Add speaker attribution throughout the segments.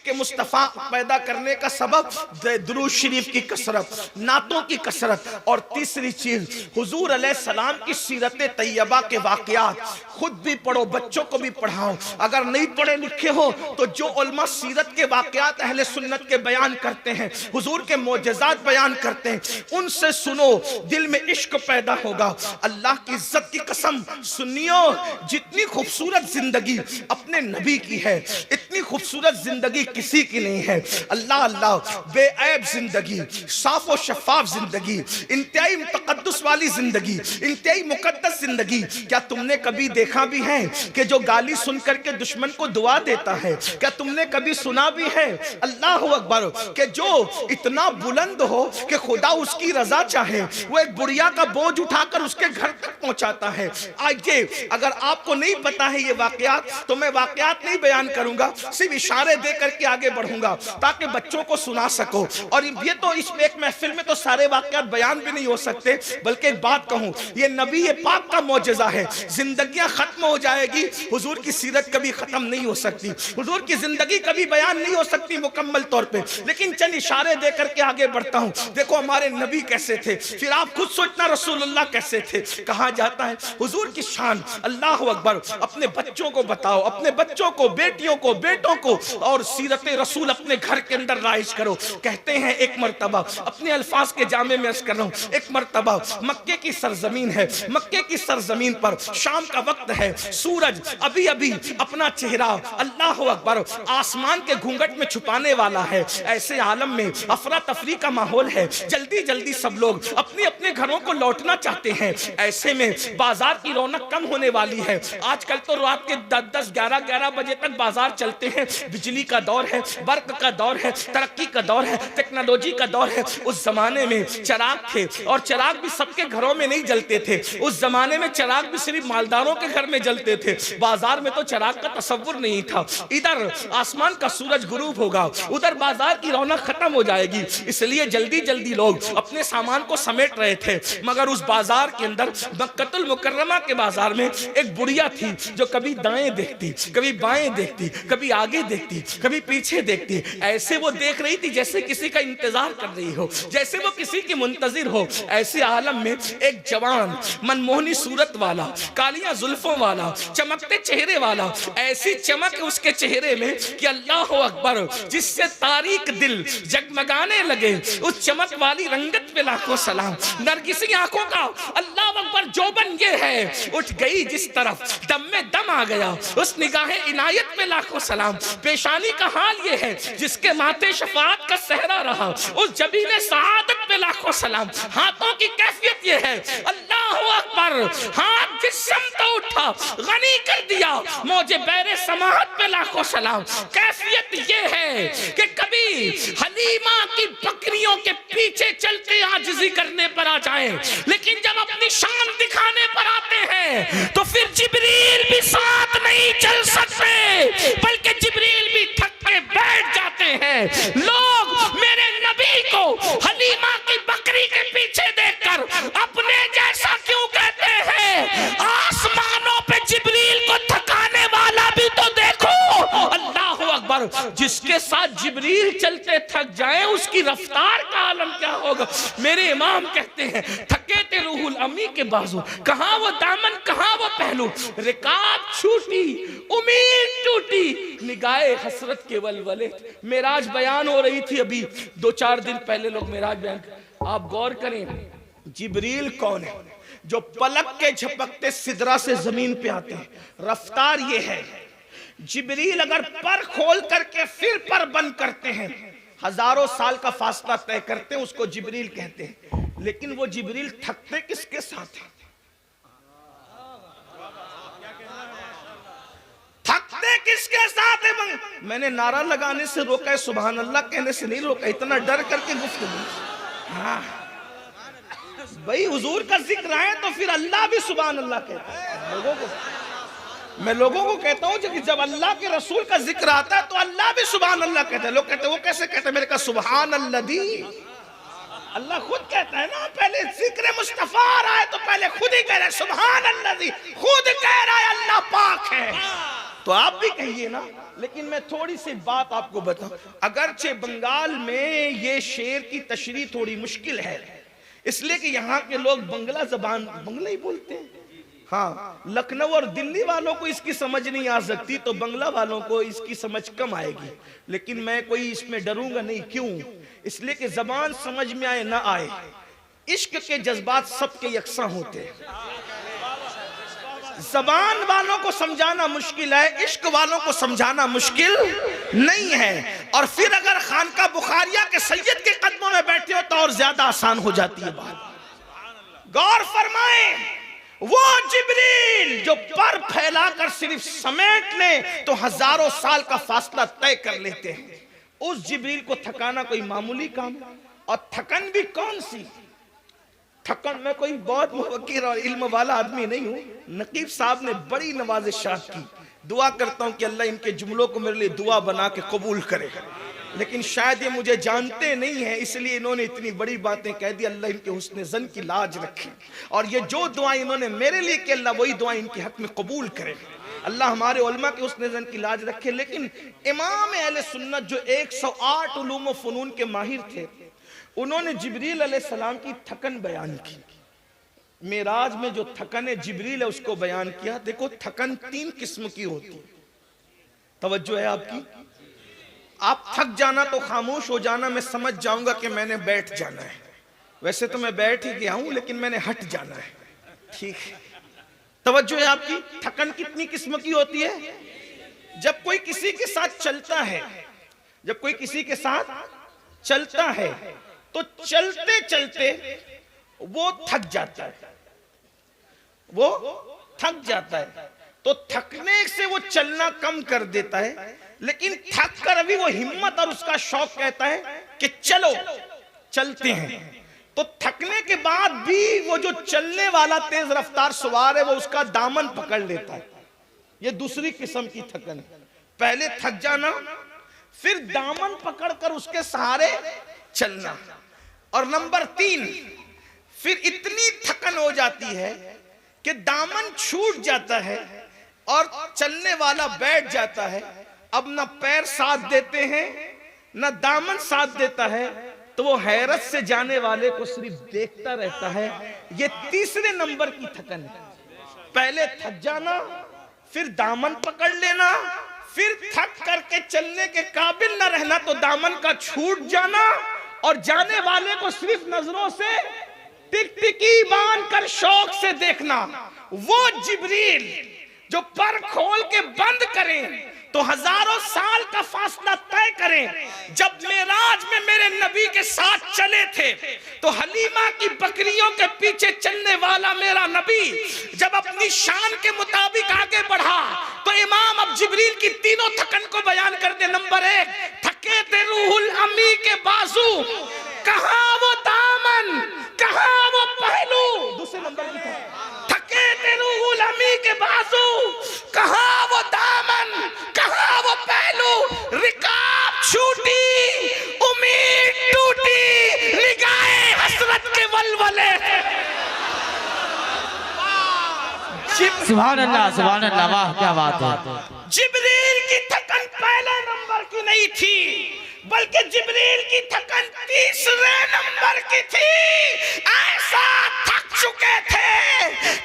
Speaker 1: इश्क मुस्तफ़ा पैदा करने का सबब दुरूद शरीफ की कसरत, नातों की कसरत, और तीसरी चीज हुजूर अलैहिस्सलाम की सीरत तैयबा के वाक़यात। खुद भी पढ़ो, बच्चों को भी पढ़ाओ। अगर नहीं पढ़े लिखे हो तो जो उलमा सीरत के वाक़यात अहले सुन्नत के बयान करते हैं, हुजूर के मोजज़ात बयान करते हैं, उनसे सुनो, दिल में इश्क पैदा होगा। अल्लाह की इज्जत की कसम सुनियो, जितनी खूबसूरत जिंदगी अपने नबी की है, इतनी खूबसूरत जिंदगी किसी की नहीं है। अल्लाह अल्लाह, बेऐब जिंदगी, साफ और शफाफ जिंदगी, इंतहाई तकद्दुस वाली जिंदगी, इंतहाई मुकद्दस जिंदगी। क्या तुमने कभी देखा भी है कि जो गाली सुन करके दुश्मन को दुआ देता है? क्या तुमने कभी सुना भी है, अल्लाह अकबर, कि जो इतना बुलंद हो कि खुदा उसकी रजा चाहे वो एक बुढ़िया का बोझ उठाकर उसके घर तक पहुंचाता है? आइए, अगर आपको नहीं पता है ये वाकयात तो मैं वाकयात नहीं बयान करूंगा, सिर्फ इशारे दे करके आगे बढ़ूंगा ताकि बच्चों को सुना सको। और ये तो इस एक महफिल में तो सारे वाकयात बयान भी नहीं हो सकते, बल्कि एक बात कहूं, ये नबी ये पाक का मौजज़ा है। जिंदगियां खत्म हो जाएगी, हुजूर की सीरत कभी खत्म नहीं हो सकती, हुजूर की जिंदगी कभी बयान नहीं हो सकती मुकम्मल तौर पे। लेकिन चंद इशारे दे करके आगे बढ़ता हूं। देखो हमारे नबी कैसे थे, फिर आप खुद सोचना रसूलुल्लाह कैसे थे। कहा जाता है हुजूर की शान, अल्लाह अकबर, अपने बच्चों को बताओ, अपने बच्चों को, बेटियों को, बेटों को, और सीरत रसूल अपने घर के अंदर राइज करो। कहते हैं एक मर्तबा, अपने अल्फाज के जामे में अर्ज कर रहा हूं, एक मर्तबा मक्के की सरजमीन है, मक्के की सरजमीन पर शाम का वक्त है, सूरज अभी अभी अपना चेहरा अल्लाह अकबर आसमान के घूंघट में छुपाने वाला है। ऐसे आलम में अफरा तफरी का माहौल है, जल्दी जल्दी सब लोग अपने अपने घरों को लौटना चाहते हैं। ऐसे में बाजार की रौनक कम होने वाली है। आजकल तो रात के 10-10, 11-11 बजे तक बाजार चलते हैं। बिजली का दौर है, बर्क का दौर है, तरक्की का दौर है, टेक्नोलॉजी का दौर है। उस जमाने में चिराग थे, और चिराग भी सबके घरों में नहीं जलते थे। उस जमाने में चिराग भी सिर्फ मालदारों के घर में जलते थे, बाजार में तो चिराग का तसव्वुर नहीं था। इधर आसमान का सूरज गुरूब होगा, उधर बाजार की रौनक खत्म हो जाएगी, इसलिए जल्दी जल्दी लोग अपने सामान को समेट रहे थे। मगर उस बाजार के अंदर, मक्कतुल मुकर्रमा के बाजार में, एक बुढ़िया थी जो कभी दाएं देखती, कभी बाएं देखती, कभी आगे देखती, कभी पीछे देखती। ऐसे वो देख रही थी जैसे किसी का इंतजार कर रही हो, जैसे वो किसी की मुंतजिर हो। ऐसे आलम में एक जवान मनमोहनी सूरत वाला, कालियां जुल्फों वाला, चमकते चेहरे वाला, ऐसी चमक उसके चेहरे में कि अल्लाह अकबर, जिससे तारीक दिल जगमगाने लगे। उस चमक वाली रंगत पे लाखों सलाम। नरगिसी आंखों का अल्लाह अकबर जोबन ये है, उठ गई जिस तरफ दम में दम आ गया। उस निगाहे इनायत पे लाखों सलाम। पेशानी का हाल ये है जिसके माथे शफाअत का सहरा रहा। उस जबीने सआदत पे लाखों सलाम। हाथों की कैफियत ये है, अल्लाह अकबर, हाथ जिस समत उठा गनी कर दिया। मौजे बैरे समाहत पे लाखों सलाम। कैफियत ये है कि कभी हलीमा की बकरियों के पीछे चलते आजिज़ी करने पर आ जाए, लेकिन जब अपनी शान दिखाने पर आते हैं तो फिर जिब्रील भी साथ नहीं चल सकते, बल्कि जिब्रील भी थक के बैठ जाते हैं। लोग मेरे नबी को हलीमा की बकरी के पीछे देखकर अपने जैसा क्यों कहते हैं? आसमानों पे जिब्रील को थकाने वाला भी तो देखो। अल्लाह अकबर, जिसके साथ जिब्रील चलते थक जाए उसकी रफ्तार का आलम क्या होगा। मेरे इमाम कहते हैं, थके थे रूहुल अमी के बाजू, कहाँ वो दामन कहाँ वो पहलू, रिकाब छूटी उम्मीद टूटी, निगाहे हसरत के वलवले। मेराज बयान हो रही थी अभी 2-4 दिन पहले, लोग मेराज बयान, आप गौर करें जिब्रील कौन है? जो पलक के झपकते सिदरा से जमीन पे आते हैं। रफ्तार ये है, जिब्रील अगर पर खोल करके फिर पर बंद करते हैं, हजारों साल का फासला तय करते हैं, उसको जिब्रील कहते हैं। लेकिन वो जिब्रील थकते किसके साथ है? थकते किसके साथ है? मैंने नारा लगाने से रोका है, सुभान अल्लाह कहने से नहीं रोका, इतना डर करके गुफ्तगू। हाँ भाई, हुजूर का जिक्र आए तो फिर अल्लाह भी सुभान अल्लाह कहता है। लोगों को मैं लोगों को कहता हूं कि जब अल्लाह के रसूल का जिक्र आता है तो अल्लाह भी सुभान अल्लाह कहता है। लोग कहते हैं वो कैसे कहते हैं? मेरे कहा सुभान अल्लादी, अल्लाह खुद कहता है ना। पहले जिक्र मुस्तफा आ रहा है तो पहले खुद ही कह रहा है सुभान अल्लादी, खुद कह रहा है अल्लाह पाक है। तो आप भी कहिए ना। लेकिन मैं थोड़ी सी बात आपको बताऊं, अगरचे बंगाल में ये शेर की तशरीह थोड़ी मुश्किल है, इसलिए कि यहाँ के लोग बंगला जबान बंगला ही बोलते हैं। हाँ, लखनऊ और दिल्ली वालों को इसकी समझ नहीं आ सकती, तो बंगला वालों को इसकी समझ कम आएगी। लेकिन मैं कोई इसमें डरूंगा नहीं। क्यों? इसलिए कि जबान समझ में आए ना आए, इश्क के जज्बात सबके यकसा होते हैं। जबान वालों को समझाना मुश्किल है, इश्क वालों को समझाना मुश्किल नहीं है। और फिर अगर खानका बुखारिया के सैयद के कदमों में बैठे हो तो और ज्यादा आसान हो जाती है बात। गौर फरमाएं, वो जिब्रील जो पर फैलाकर सिर्फ समेट ले तो हजारों साल का फासला तय कर लेते हैं, उस जिब्रील को थकाना कोई मामूली काम। और थकन भी कौन सी थकन? मैं कोई बहुत मुवक्किर और इल्म वाला आदमी नहीं हूं। नकीब साहब ने बड़ी नवाजिशात की, दुआ करता हूं कि अल्लाह इनके जुमलों को मेरे लिए दुआ बना के कबूल करे। लेकिन शायद ये मुझे जानते नहीं है, इसलिए इन्होंने इतनी बड़ी बातें कह दी। अल्लाह इनके हुस्न ज़न की लाज रखे, और ये जो दुआ इन्होंने मेरे लिए की, अल्लाह वही दुआ इनके हक में कबूल करे। अल्लाह हमारे उलमा के हुस्न ज़न की लाज रखे। लेकिन इमाम अहले सुन्नत जो 108 उलूम व फ़नून के माहिर थे, उन्होंने जिब्रील अलैहिस्सलाम की थकन बयान की। मेराज में जो थकन है जिब्रील है उसको बयान किया। देखो, थकन 3 किस्म की होती है। तवज्जो है आपकी? आप थक जाना तो खामोश हो जाना, मैं समझ जाऊंगा कि मैंने बैठ जाना है। वैसे तो मैं बैठ ही गया हूं, लेकिन मैंने हट जाना है। ठीक है, तवज्जो है आपकी? थकन कितनी किस्म की होती है? जब कोई किसी के साथ चलता है, जब कोई किसी के साथ चलता है तो चलते चलते वो थक जाता है, वो थक जाता है। तो थकने से वो चलना कम कर देता है, लेकिन थक कर अभी वो हिम्मत और उसका शौक कहता है कि चलो, चलते हैं। तो थकने के बाद भी वो जो चलने वाला तेज रफ्तार सवार है, वो उसका दामन पकड़ लेता है। ये दूसरी किस्म की थकन है। पहले थक जाना, फिर दामन पकड़कर उसके सहारे चलना। और नंबर 3, फिर इतनी थकन हो जाती है कि दामन छूट जाता है और चलने वाला बैठ जाता है। अब ना पैर साथ देते हैं, ना दामन साथ देता है, तो वो हैरत से जाने वाले को सिर्फ देखता रहता है। ये तीसरे नंबर की थकन है। पहले थक जाना, फिर दामन पकड़ लेना, फिर थक करके चलने के काबिल न रहना तो दामन का छूट जाना, और जाने वाले को सिर्फ नजरों से टिकटिकी बांध कर शौक से देखना। वो जिब्रील जो पर खोल के बंद करें तो हजारों साल का फासला तय करें। जब मेराज में मेरे नबी के साथ चले थे तो हलीमा की बकरियों के पीछे चलने वाला मेरा नबी जब अपनी शान के मुताबिक आगे बढ़ा तो इमाम अब जिब्रील की तीनों थकन को बयान कर दे। नंबर 1, थके थे रूहुल अमी के बाजू, कहां वो दामन, कहां वो पहलू। दूसरे नंबर की थके थे रूहुल अमी के बाजू, कहां वो दामन, कहां वो पहलू। रिकाब छूटी, उम्मीद टूटी, निगाहे हसरत के वलवले।
Speaker 2: सुभान अल्लाह, सुभान अल्लाह, वाह क्या बात है।
Speaker 1: जिब्रील की थकन पहले नंबर की नहीं थी, बल्कि जिब्रील की थकन तीसरे नंबर की थी। ऐसा थक चुके थे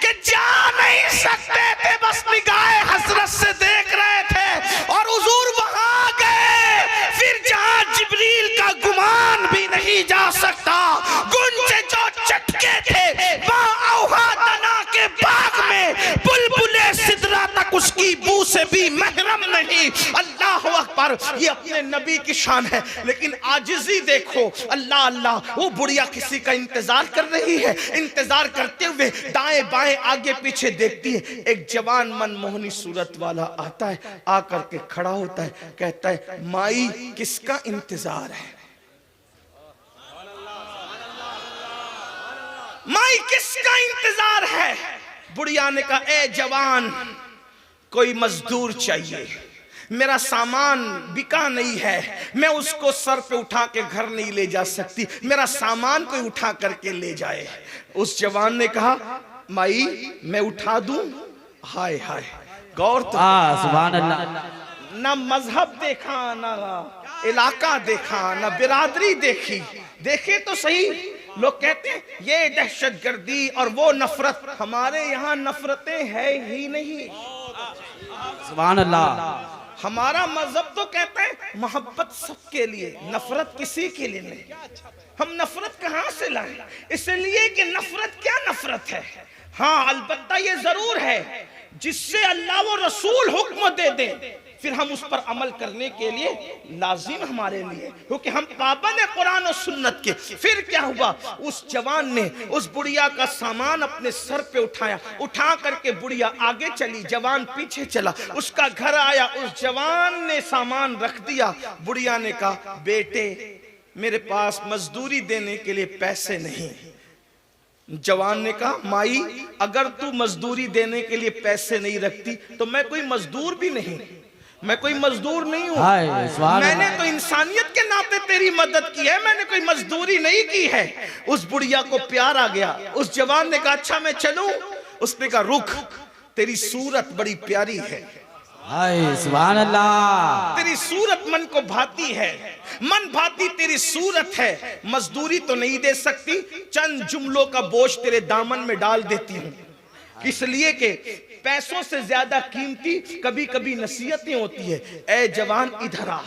Speaker 1: कि जा नहीं सकते थे, बस निगाहे हसरत से देख रहे थे। और हुजूर वहां गए फिर जहां जिब्रील का गुमान भी नहीं जा सकता। गुंजे जो चटके थे वहां औहादना के बाग में बुलबुले सिदरा तक उसकी बू से भी महरम नहीं। अल्लाह अकबर, ये अपने नबी की शान है। लेकिन आजिज़ी देखो, अल्लाह अल्लाह, वो बुढ़िया किसी का इंतजार कर रही है। इंतजार करते हुए दाएं बाएं आगे पीछे देखती है। एक जवान मनमोहनी सूरत वाला आता है, आकर के खड़ा होता है, कहता है माई किसका इंतजार है, माई किसका इंतजार है। बुढ़िया ने कहा ए जवान, कोई मजदूर चाहिए, मेरा सामान बिका नहीं है, मैं उसको सर पे उठा के घर नहीं ले जा सकती, मेरा सामान कोई उठा करके ले जाए। उस जवान ने कहा माई मैं उठा दूं। हाय हाय, गौर तो
Speaker 2: सुभान अल्लाह।
Speaker 1: ना मजहब देखा, ना इलाका देखा, ना बिरादरी देखी। देखे तो सही, लोग कहते हैं ये दहशतगर्दी और वो नफरत। हमारे यहाँ नफरतें है ही नहीं।
Speaker 2: सुभान अल्लाह।
Speaker 1: हमारा मजहब तो कहता है मोहब्बत सबके लिए, नफरत किसी के लिए नहीं। हम नफरत कहां से लाएं? इसलिए कि नफरत क्या नफरत है। हाँ, अलबत्ता ये जरूर है जिससे अल्लाह वो रसूल हुक्म दे दे, फिर हम उस पर अमल करने के लिए लाजिम हमारे लिए, क्योंकि हम पाबंद है कुरान और सुन्नत के। फिर क्या हुआ, उस जवान ने उस बुढ़िया का सामान अपने सर पे उठाया, उठा करके बुढ़िया आगे चली, जवान पीछे चला। उसका घर आया, उस जवान ने सामान रख दिया। बुढ़िया ने कहा, बेटे मेरे पास मजदूरी देने के लिए पैसे नहीं। जवान ने कहा, माई अगर तू मजदूरी देने के लिए पैसे नहीं रखती तो मैं कोई मजदूर भी नहीं, मैं कोई मजदूर नहीं हूँ। मैंने तो इंसानियत के नाते तेरी मदद की है, मैंने कोई मजदूरी नहीं की है। उस बुढ़िया को प्यार आ गया। उस जवान ने कहा, अच्छा मैं चलूं? उसने कहा, रुक, तेरी सूरत बड़ी प्यारी है,
Speaker 2: सुभान अल्लाह।
Speaker 1: तेरी सूरत मन को भाती है, मन भाती तेरी सूरत है। मजदूरी तो नहीं दे सकती, चंद जुमलों का बोझ तेरे दामन में डाल देती हूँ। इसलिए कि पैसों से ज्यादा कीमती कभी कभी नसीहतें होती है। ए जवान इधर आ,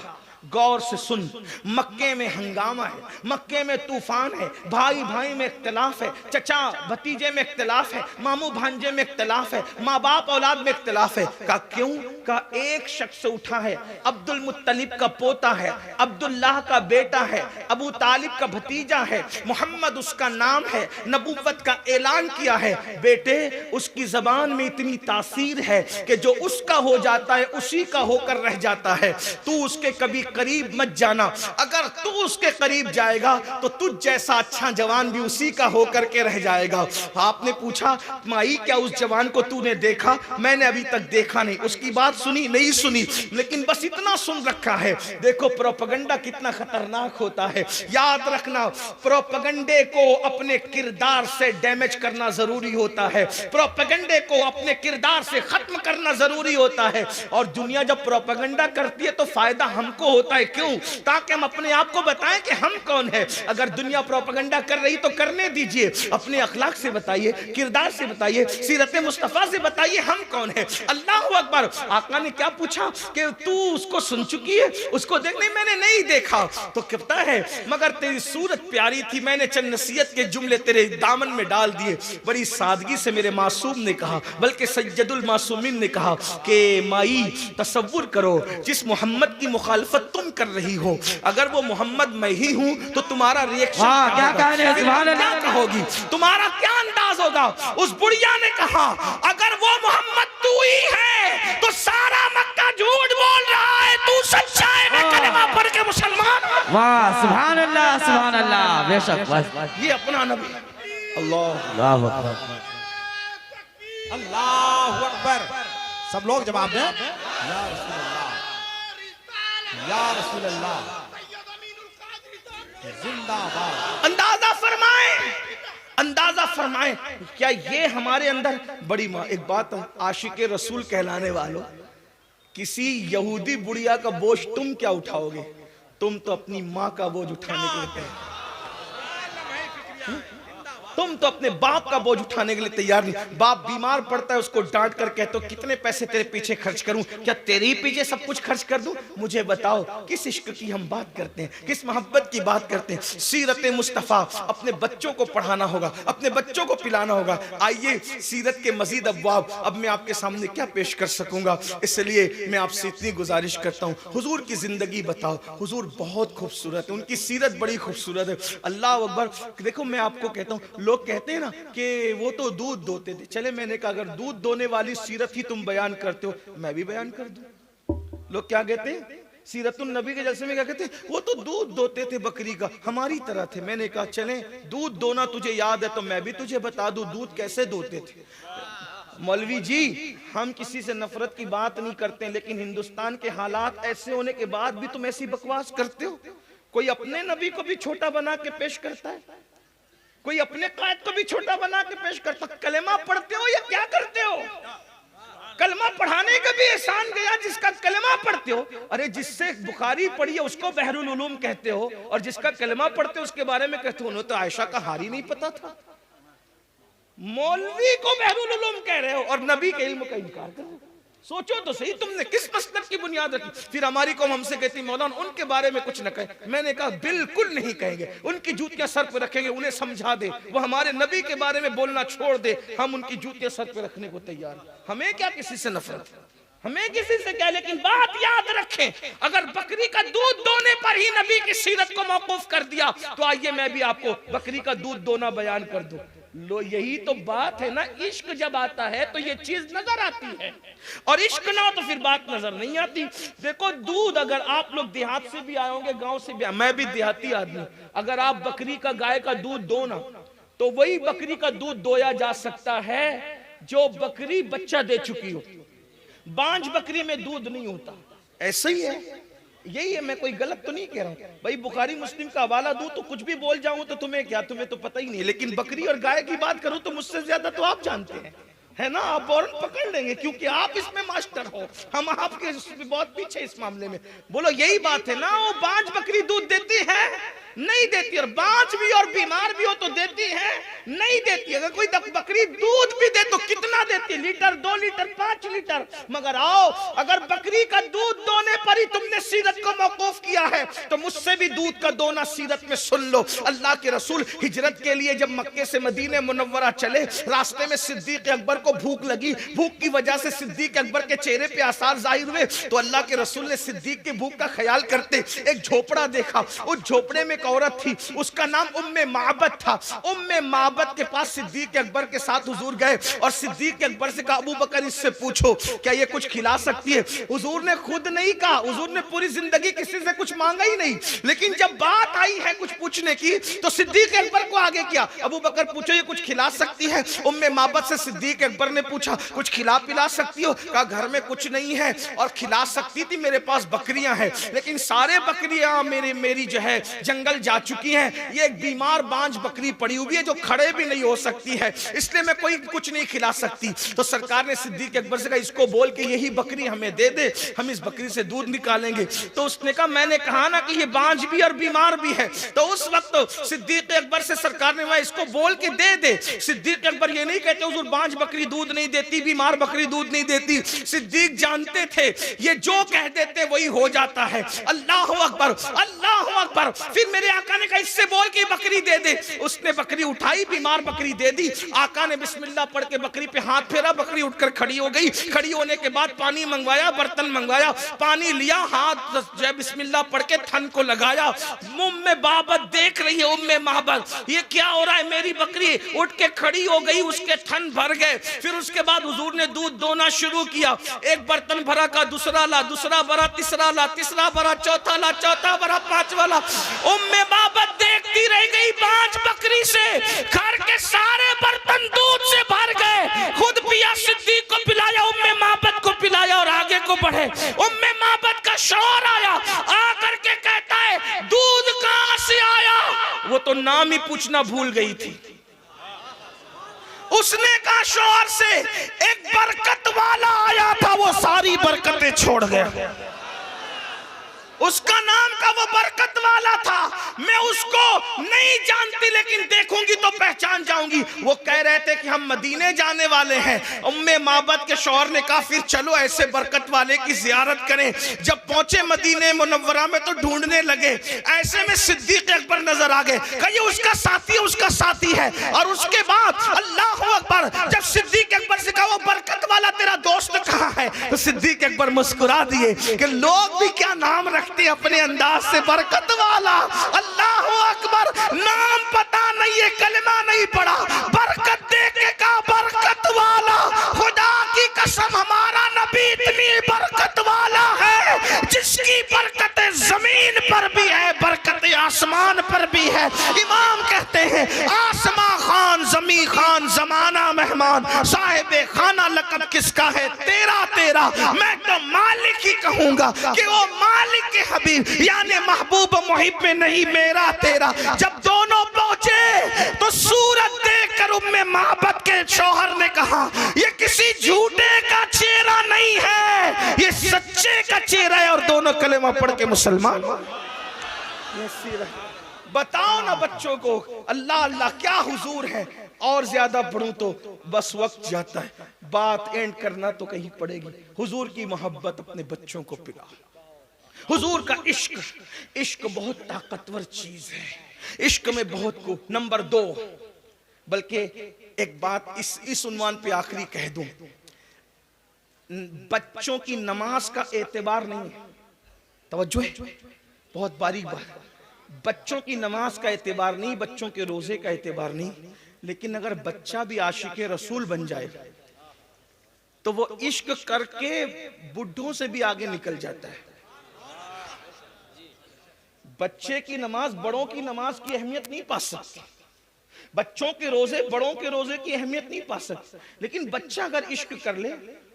Speaker 1: गौर से सुन। मक्के में हंगामा है, मक्के में तूफान है, भाई भाई में इख्तिलाफ है, चचा भतीजे में इख्तिलाफ है, मामू भांजे में इख्तिलाफ है, माँ बाप औलाद में इख्तिलाफ है। का क्यों? का एक शख्स उठा है, अब्दुल मुत्तलिब का पोता है, अब्दुल्लाह का बेटा है, अबू तालिब का भतीजा है, मोहम्मद उसका नाम है, नबुव्वत का ऐलान किया है। बेटे उसकी जबान में इतनी तासीर है कि जो उसका हो जाता है उसी का होकर रह जाता है। तू उसके कभी करीब मत जाना, अगर तू उसके करीब जाएगा तो तुझ जैसा अच्छा जवान भी उसी का होकर के रह जाएगा। आपने पूछा, माई क्या उस जवान को तूने देखा? मैंने अभी तक देखा नहीं, उसकी बात सुनी नहीं सुनी, लेकिन बस इतना सुन रखा है। देखो प्रोपेगेंडा कितना खतरनाक होता है। याद रखना, प्रोपेगेंडे को अपने किरदार से डैमेज करना जरूरी होता है, प्रोपेगेंडे को अपने किरदार से खत्म करना जरूरी होता है। और दुनिया जब प्रोपेगेंडा करती है तो फायदा हमको होता है। क्यों? ताकि हम अपने आप को बताएं कि हम कौन है। अगर दुनिया प्रोपेगेंडा कर रही तो करने दीजिए, अपने अखलाक से बताइए, किरदार से बताइए, सीरत मुस्तफा से बताइए हम कौन है। अल्लाह अकबर। आका ने क्या पूछा कि तू उसको सुन चुकी है? उसको देख, नहीं मैंने नहीं देखा। तो कहता है मगर तेरी सूरत प्यारी थी, मैंने चंद नसीहत के जुमले तेरे दामन में डाल दिए। बड़ी सादगी से मेरे मासूम ने कहा, बल्कि सैयदुल मासूमीन ने कहा कि माई तसव्वुर करो, जिस मोहम्मद की मुखालफत तुम कर रही हो, अगर वो मोहम्मद मैं ही हूं तो तुम्हारा रिएक्शन क्या कहोगी, तुम्हारा क्या अंदाज होगा? उस बुढ़िया ने कहा, अगर वो मोहम्मद तू ही है तो सारा मक्का झूठ बोल रहा है, तू सच्चा है, मैं कलमा पढ़ के मुसलमान।
Speaker 2: वाह सुभान अल्लाह, सुभान अल्लाह। बेशक
Speaker 1: ये अपना नबी।
Speaker 2: अल्लाह अकबर,
Speaker 3: अल्लाह अकबर। सब लोग जवाब दें, या रसूल अल्लाह जिंदाबाद।
Speaker 1: अंदाजा फरमाए, अंदाजा फरमाए, क्या ये हमारे अंदर बड़ी माँ। एक बात, आशिक रसूल कहलाने वालों, किसी यहूदी बुढ़िया का बोझ तुम क्या उठाओगे? तुम तो अपनी माँ का बोझ उठाने के लिए तैयार, तुम तो अपने बाप का बोझ उठाने के लिए तैयार नहीं। बाप बीमार पड़ता है, उसको डांट कर कहते हो कितने पैसे तेरे पीछे खर्च करूं, क्या तेरे पीछे सब कुछ खर्च कर दूं? मुझे बताओ किस इश्क की हम बात करते हैं, किस मोहब्बत की बात करते हैं? सीरत मुस्तफा अपने बच्चों को पढ़ाना होगा, अपने बच्चों को पिलाना होगा। आइए सीरत के मजीद अब्वाब अब मैं आपके सामने क्या पेश कर सकूंगा, इसलिए मैं आपसे इतनी गुजारिश करता हूँ, हुजूर की जिंदगी बताओ। हुजूर बहुत खूबसूरत है, उनकी सीरत बड़ी खूबसूरत है। अल्लाह अकबर। देखो मैं आपको कहता हूँ, लोग कहते हैं ना कि वो तो दूध दोते थे। चले मैंने कहा अगर दूध दोने वाली सीरत ही तुम बयान करते हो, मैं भी बयान कर दूं। लोग क्या कहते हैं, सीरतुन नबी के जलसे में क्या कहते हैं, वो तो दूध दोते थे बकरी का, हमारी तरह थे। मैंने कहा चले दूध दोना तुझे याद है तो मैं भी तुझे बता दूं दूध कैसे दोते थे। मौलवी जी, हम किसी से नफरत की बात नहीं करते, लेकिन हिंदुस्तान के हालात ऐसे होने के बाद भी तुम ऐसी बकवास करते हो। कोई अपने नबी को भी छोटा बना के पेश करता है, कोई अपने कायद को भी छोटा बना के पेश करता। कलेमा पढ़ते हो या क्या करते हो? कलमा पढ़ाने का भी एहसान गया, जिसका कलमा पढ़ते हो। अरे जिससे बुखारी पढ़ी है उसको बहरुल उलूम कहते हो, और जिसका कलमा पढ़ते हो उसके बारे में कहते हो उन्हें तो आयशा का हारी नहीं पता था। मौलवी को बहरुल उलूम कह रहे हो और नबी के इल्म का इनकार कर रहे हो। सोचो तो सही, तुमने किस मसलब की बुनियाद रखी। फिर हमारी कौम हमसे कहती मौलाना उनके बारे में कुछ न कहे। मैंने कहा बिल्कुल नहीं कहेंगे, उनकी जूतियां सर पे रखेंगे, उन्हें समझा दे वो हमारे नबी के बारे में बोलना छोड़ दे, हम उनकी जूतियां सर पे रखने को तैयार हैं। हमें क्या किसी से नफरत, हमें किसी से क्या। लेकिन बात याद रखें, अगर बकरी का दूध दोने पर ही नबी की सीरत को मौकूफ कर दिया तो आइए मैं भी आपको बकरी का दूध दोना बयान कर दूं। लो यही तो बात है ना, इश्क जब आता है तो ये चीज नजर आती है, और इश्क ना हो तो फिर बात नजर नहीं आती। देखो दूध, अगर आप लोग देहात से भी आए होंगे, गांव से भी, मैं भी देहाती आदमी, अगर आप बकरी का गाय का दूध दो ना तो वही बकरी का दूध दोया जा सकता है जो बकरी बच्चा दे चुकी हो। बांझ बकरी में दूध नहीं होता, ऐसा ही है। यही है, मैं कोई गलत तो नहीं कह रहा हूं भाई। बुखारी मुस्लिम का हवाला दूं तो कुछ भी बोल जाऊं तो तुम्हें क्या, तुम्हें तो पता ही नहीं। लेकिन बकरी और गाय की बात करूं तो मुझसे ज्यादा तो आप जानते हैं, है ना। आप फौरन पकड़ लेंगे क्योंकि आप इसमें मास्टर हो, हम आपके बहुत पीछे इस मामले में। बोलो यही बात है ना। वो बांझ बकरी दूध देती है? नहीं देती। और बांझ भी और बीमार भी हो तो देती है? नहीं देती। अगर कोई बकरी दूध भी दे तो कितना देती? Litre, 2 litre, 5 litre. मगर आओ, अगर बकरी का दूध दोने पर ही तुमने सीरत को मौकूफ किया है तो मुझसे भी दूध का दोना सीरत में सुन लो। अल्लाह के रसूल हिजरत के लिए जब मक्के से मदीने मुनव्वरा चले, रास्ते में सिद्दीक अकबर को भूख लगी। भूख की वजह से सिद्दीक अकबर के चेहरे पे आसार जाहिर हुए, तो अल्लाह के रसूल ने सिद्दीक के भूख का ख्याल करते एक झोपड़ा देखा। उस झोपड़े में औरत थी, उसका नाम उम्मे माबद था। उम्मे माबद के पास सिद्दीक अकबर के साथ हुजूर गए और सिद्दीक अकबर से कहा अबू बकर इससे पूछो क्या ये कुछ खिला सकती है। हुजूर ने खुद नहीं कहा, हुजूर ने पूरी जिंदगी किसी से कुछ मांगा ही नहीं, लेकिन जब बात आई है कुछ पूछने की तो सिद्दीक अकबर को आगे किया। अबू बकर पूछो ये कुछ खिला सकती है। उम्मे माबद से सिद्दीक अकबर ने पूछा कुछ खिला पिला सकती हो? कहा घर में कुछ नहीं है और खिला सकती थी, मेरे पास बकरियां हैं लेकिन सारे बकरियां मेरी जो है जंगल जा चुकी हैं। ये एक बीमार बांझ बकरी पड़ी हुई है जो खड़े भी नहीं हो सकती है, इसलिए मैं कोई कुछ नहीं खिला सकती। तो सरकार ने सिद्दीक अकबर से कहा इसको बोल के यही बकरी हमें दे दे, हम इस बकरी से दूध निकालेंगे। तो उसने कहा मैंने कहा ना कि ये बांझ भी और बीमार भी है। तो उस वक्त सिद्दीक अकबर से सरकार ने कहा इसको बोल के दे दे। सिद्दीक अकबर ये नहीं कहते हुजूर बांझ बकरी दूध नहीं देती, बीमार बकरी दूध नहीं देती। सिद्दीक जानते थे ये जो कह देते वही हो जाता है। अल्लाह अकबर, अल्लाह अकबर। फिर मेरे आका ने कहा इससे बोल के बकरी दे दे। उसने बकरी उठाई, बीमार बकरी दे दी। आका ने बिस्मिल्लाह पढ़ के बकरी पे हाथ फेरा, बकरी उठकर खड़ी हो गई। खड़ी होने के बाद पानी मंगवाया, बर्तन मंगवाया, पानी लिया, हाथ जो बिस्मिल्लाह पढ़ के थन को लगाया। उम्मे माबद देख रही है, उम्मे माबद ये क्या हो रहा है। मेरी बकरी उठ के खड़ी हो गई, उसके थन भर गए। फिर उसके बाद हुजूर ने दूध दोना शुरू किया। एक बर्तन भरा का दूसरा ला, दूसरा भरा तीसरा ला, तीसरा भरा चौथा ला, चौथा भरा पांचवा ला। उम्मे माबद देखती रह गई, बांझ बकरी से घर के सारे बर्तन दूध से भर गए। खुद पिया, सिद्दीक को पिलाया, उम्मे माबद को पिलाया और आगे को बढ़े। उम्मे माबद का शौहर आया, आकर के कहता है दूध कहां से आया? वो तो नाम ही पूछना भूल गई थी। उसने कहा शौहर से एक बरकत वाला आया था, वो सारी बरकतें छोड़ गया। उसका नाम का वो बरकत वाला था, मैं उसको नहीं जानती लेकिन देखूंगी तो पहचान जाऊंगी। वो कह रहे थे कि हम मदीने जाने वाले हैं। उम्मे माबद के शौहर ने कहा फिर चलो ऐसे बरकत वाले की जियारत करें। जब पहुंचे मदीने मुनव्वरा में तो ढूंढने लगे, ऐसे में सिद्दीक अकबर नजर आ गए। कहिए उसका साथी है, उसका साथी है। और उसके बाद अल्लाह अकबर, जब सिद्दीक अकबर से कहा वो बरकत वाला तेरा दोस्त कहाँ है, तो सिद्दीक अकबर मुस्कुरा दिए कि लोग भी क्या नाम रख अपने अंदाज से, बरकत वाला। अल्लाह अकबर, नाम पता नहीं है, कलमा नहीं पढ़ा, बरकत दे के कहा बरकत वाला। खुदा की कसम हमारा नबी इतनी बरकत वाला है जिसकी बरकत जमीन पर भी है, बरकत आसमान पर भी है। इमाम कहते हैं आसमां खान, जमी खान, जमाना मेहमान, साहिबे खाना लक़ब किसका है? तेरा तेरा। मैं तो मालिक ही कहूंगा कि वो मालिक के हबीब यानी महबूब मुहिब में नहीं, मेरा तेरा। जब दोनों पहुंचे तो तो सूरत देखकर उम्मे महबत के शौहर ने कहा, ये किसी झूठे का चेहरा नहीं है, ये सच्चे का चेहरा है। और दोनों कलेमा पढ़ के मुसलमान। बताओ ना बच्चों को, अल्लाह अल्लाह क्या हुजूर है। और ज्यादा पढ़ूं तो बस वक्त जाता है, बात एंड करना तो कहीं पड़ेगी। हुजूर की मोहब्बत अपने बच्चों को पिलाओ, हुजूर का इश्क। इश्क बहुत ताकतवर चीज है, इश्क में बहुत को। नंबर 2, बल्कि एक बात इस उन्वान पे आखिरी कह दूं, बच्चों की नमाज का एतबार नहीं है। तवज्जो है, बहुत बारीक बात। बच्चों की नमाज का एतबार नहीं, बच्चों के रोजे का एतबार नहीं, लेकिन अगर बच्चा भी आशिक़े रसूल बन जाए तो वो इश्क करके बुढ़ों से भी आगे निकल जाता है। बच्चे की नमाज बड़ों की नमाज की अहमियत नहीं पा सकती, बच्चों के रोजे बड़ों के रोजे की अहमियत नहीं पा सकते, लेकिन बच्चा अगर इश्क कर ले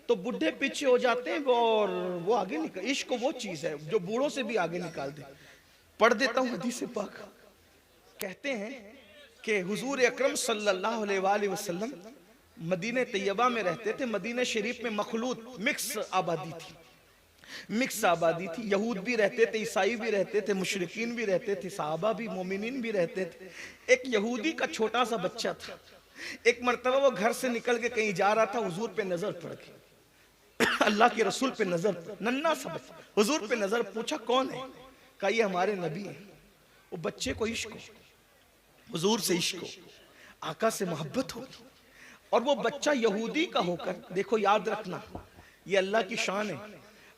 Speaker 1: तो बुढ़े पीछे हो जाते हैं और वो आगे निकल। इश्क वो चीज है जो बूढ़ों से भी आगे निकाल दे। पढ़ देता हूं हदीस पाक। कहते हैं कि हुजूर अकरम सल्लल्लाहु अलैहि वसल्लम मदीने तैयबा में रहते थे। मदीने शरीफ में मखलूत मिक्स आबादी थी, मिक्स आबादी थी। यहूद भी रहते थे, ईसाई भी रहते थे, मुशरिकीन भी रहते थे, सहाबा भी, मोमिनीन भी रहते थे। एक यहूदी का छोटा सा बच्चा था। एक मर्तबा वो घर से निकल के कहीं जा रहा था, हुजूर पे नजर पड़ गई, अल्लाह के रसूल पे नजर, नन्ना सा बच्चा हुजूर पे नजर। पूछा कौन है? कहा ये हमारे नबी हैं। वो बच्चे को इश्क हो, हुजूर से इश्क हो, आका से मोहब्बत हो, और वो बच्चा यहूदी का होकर, देखो याद रखना ये अल्लाह की शान है,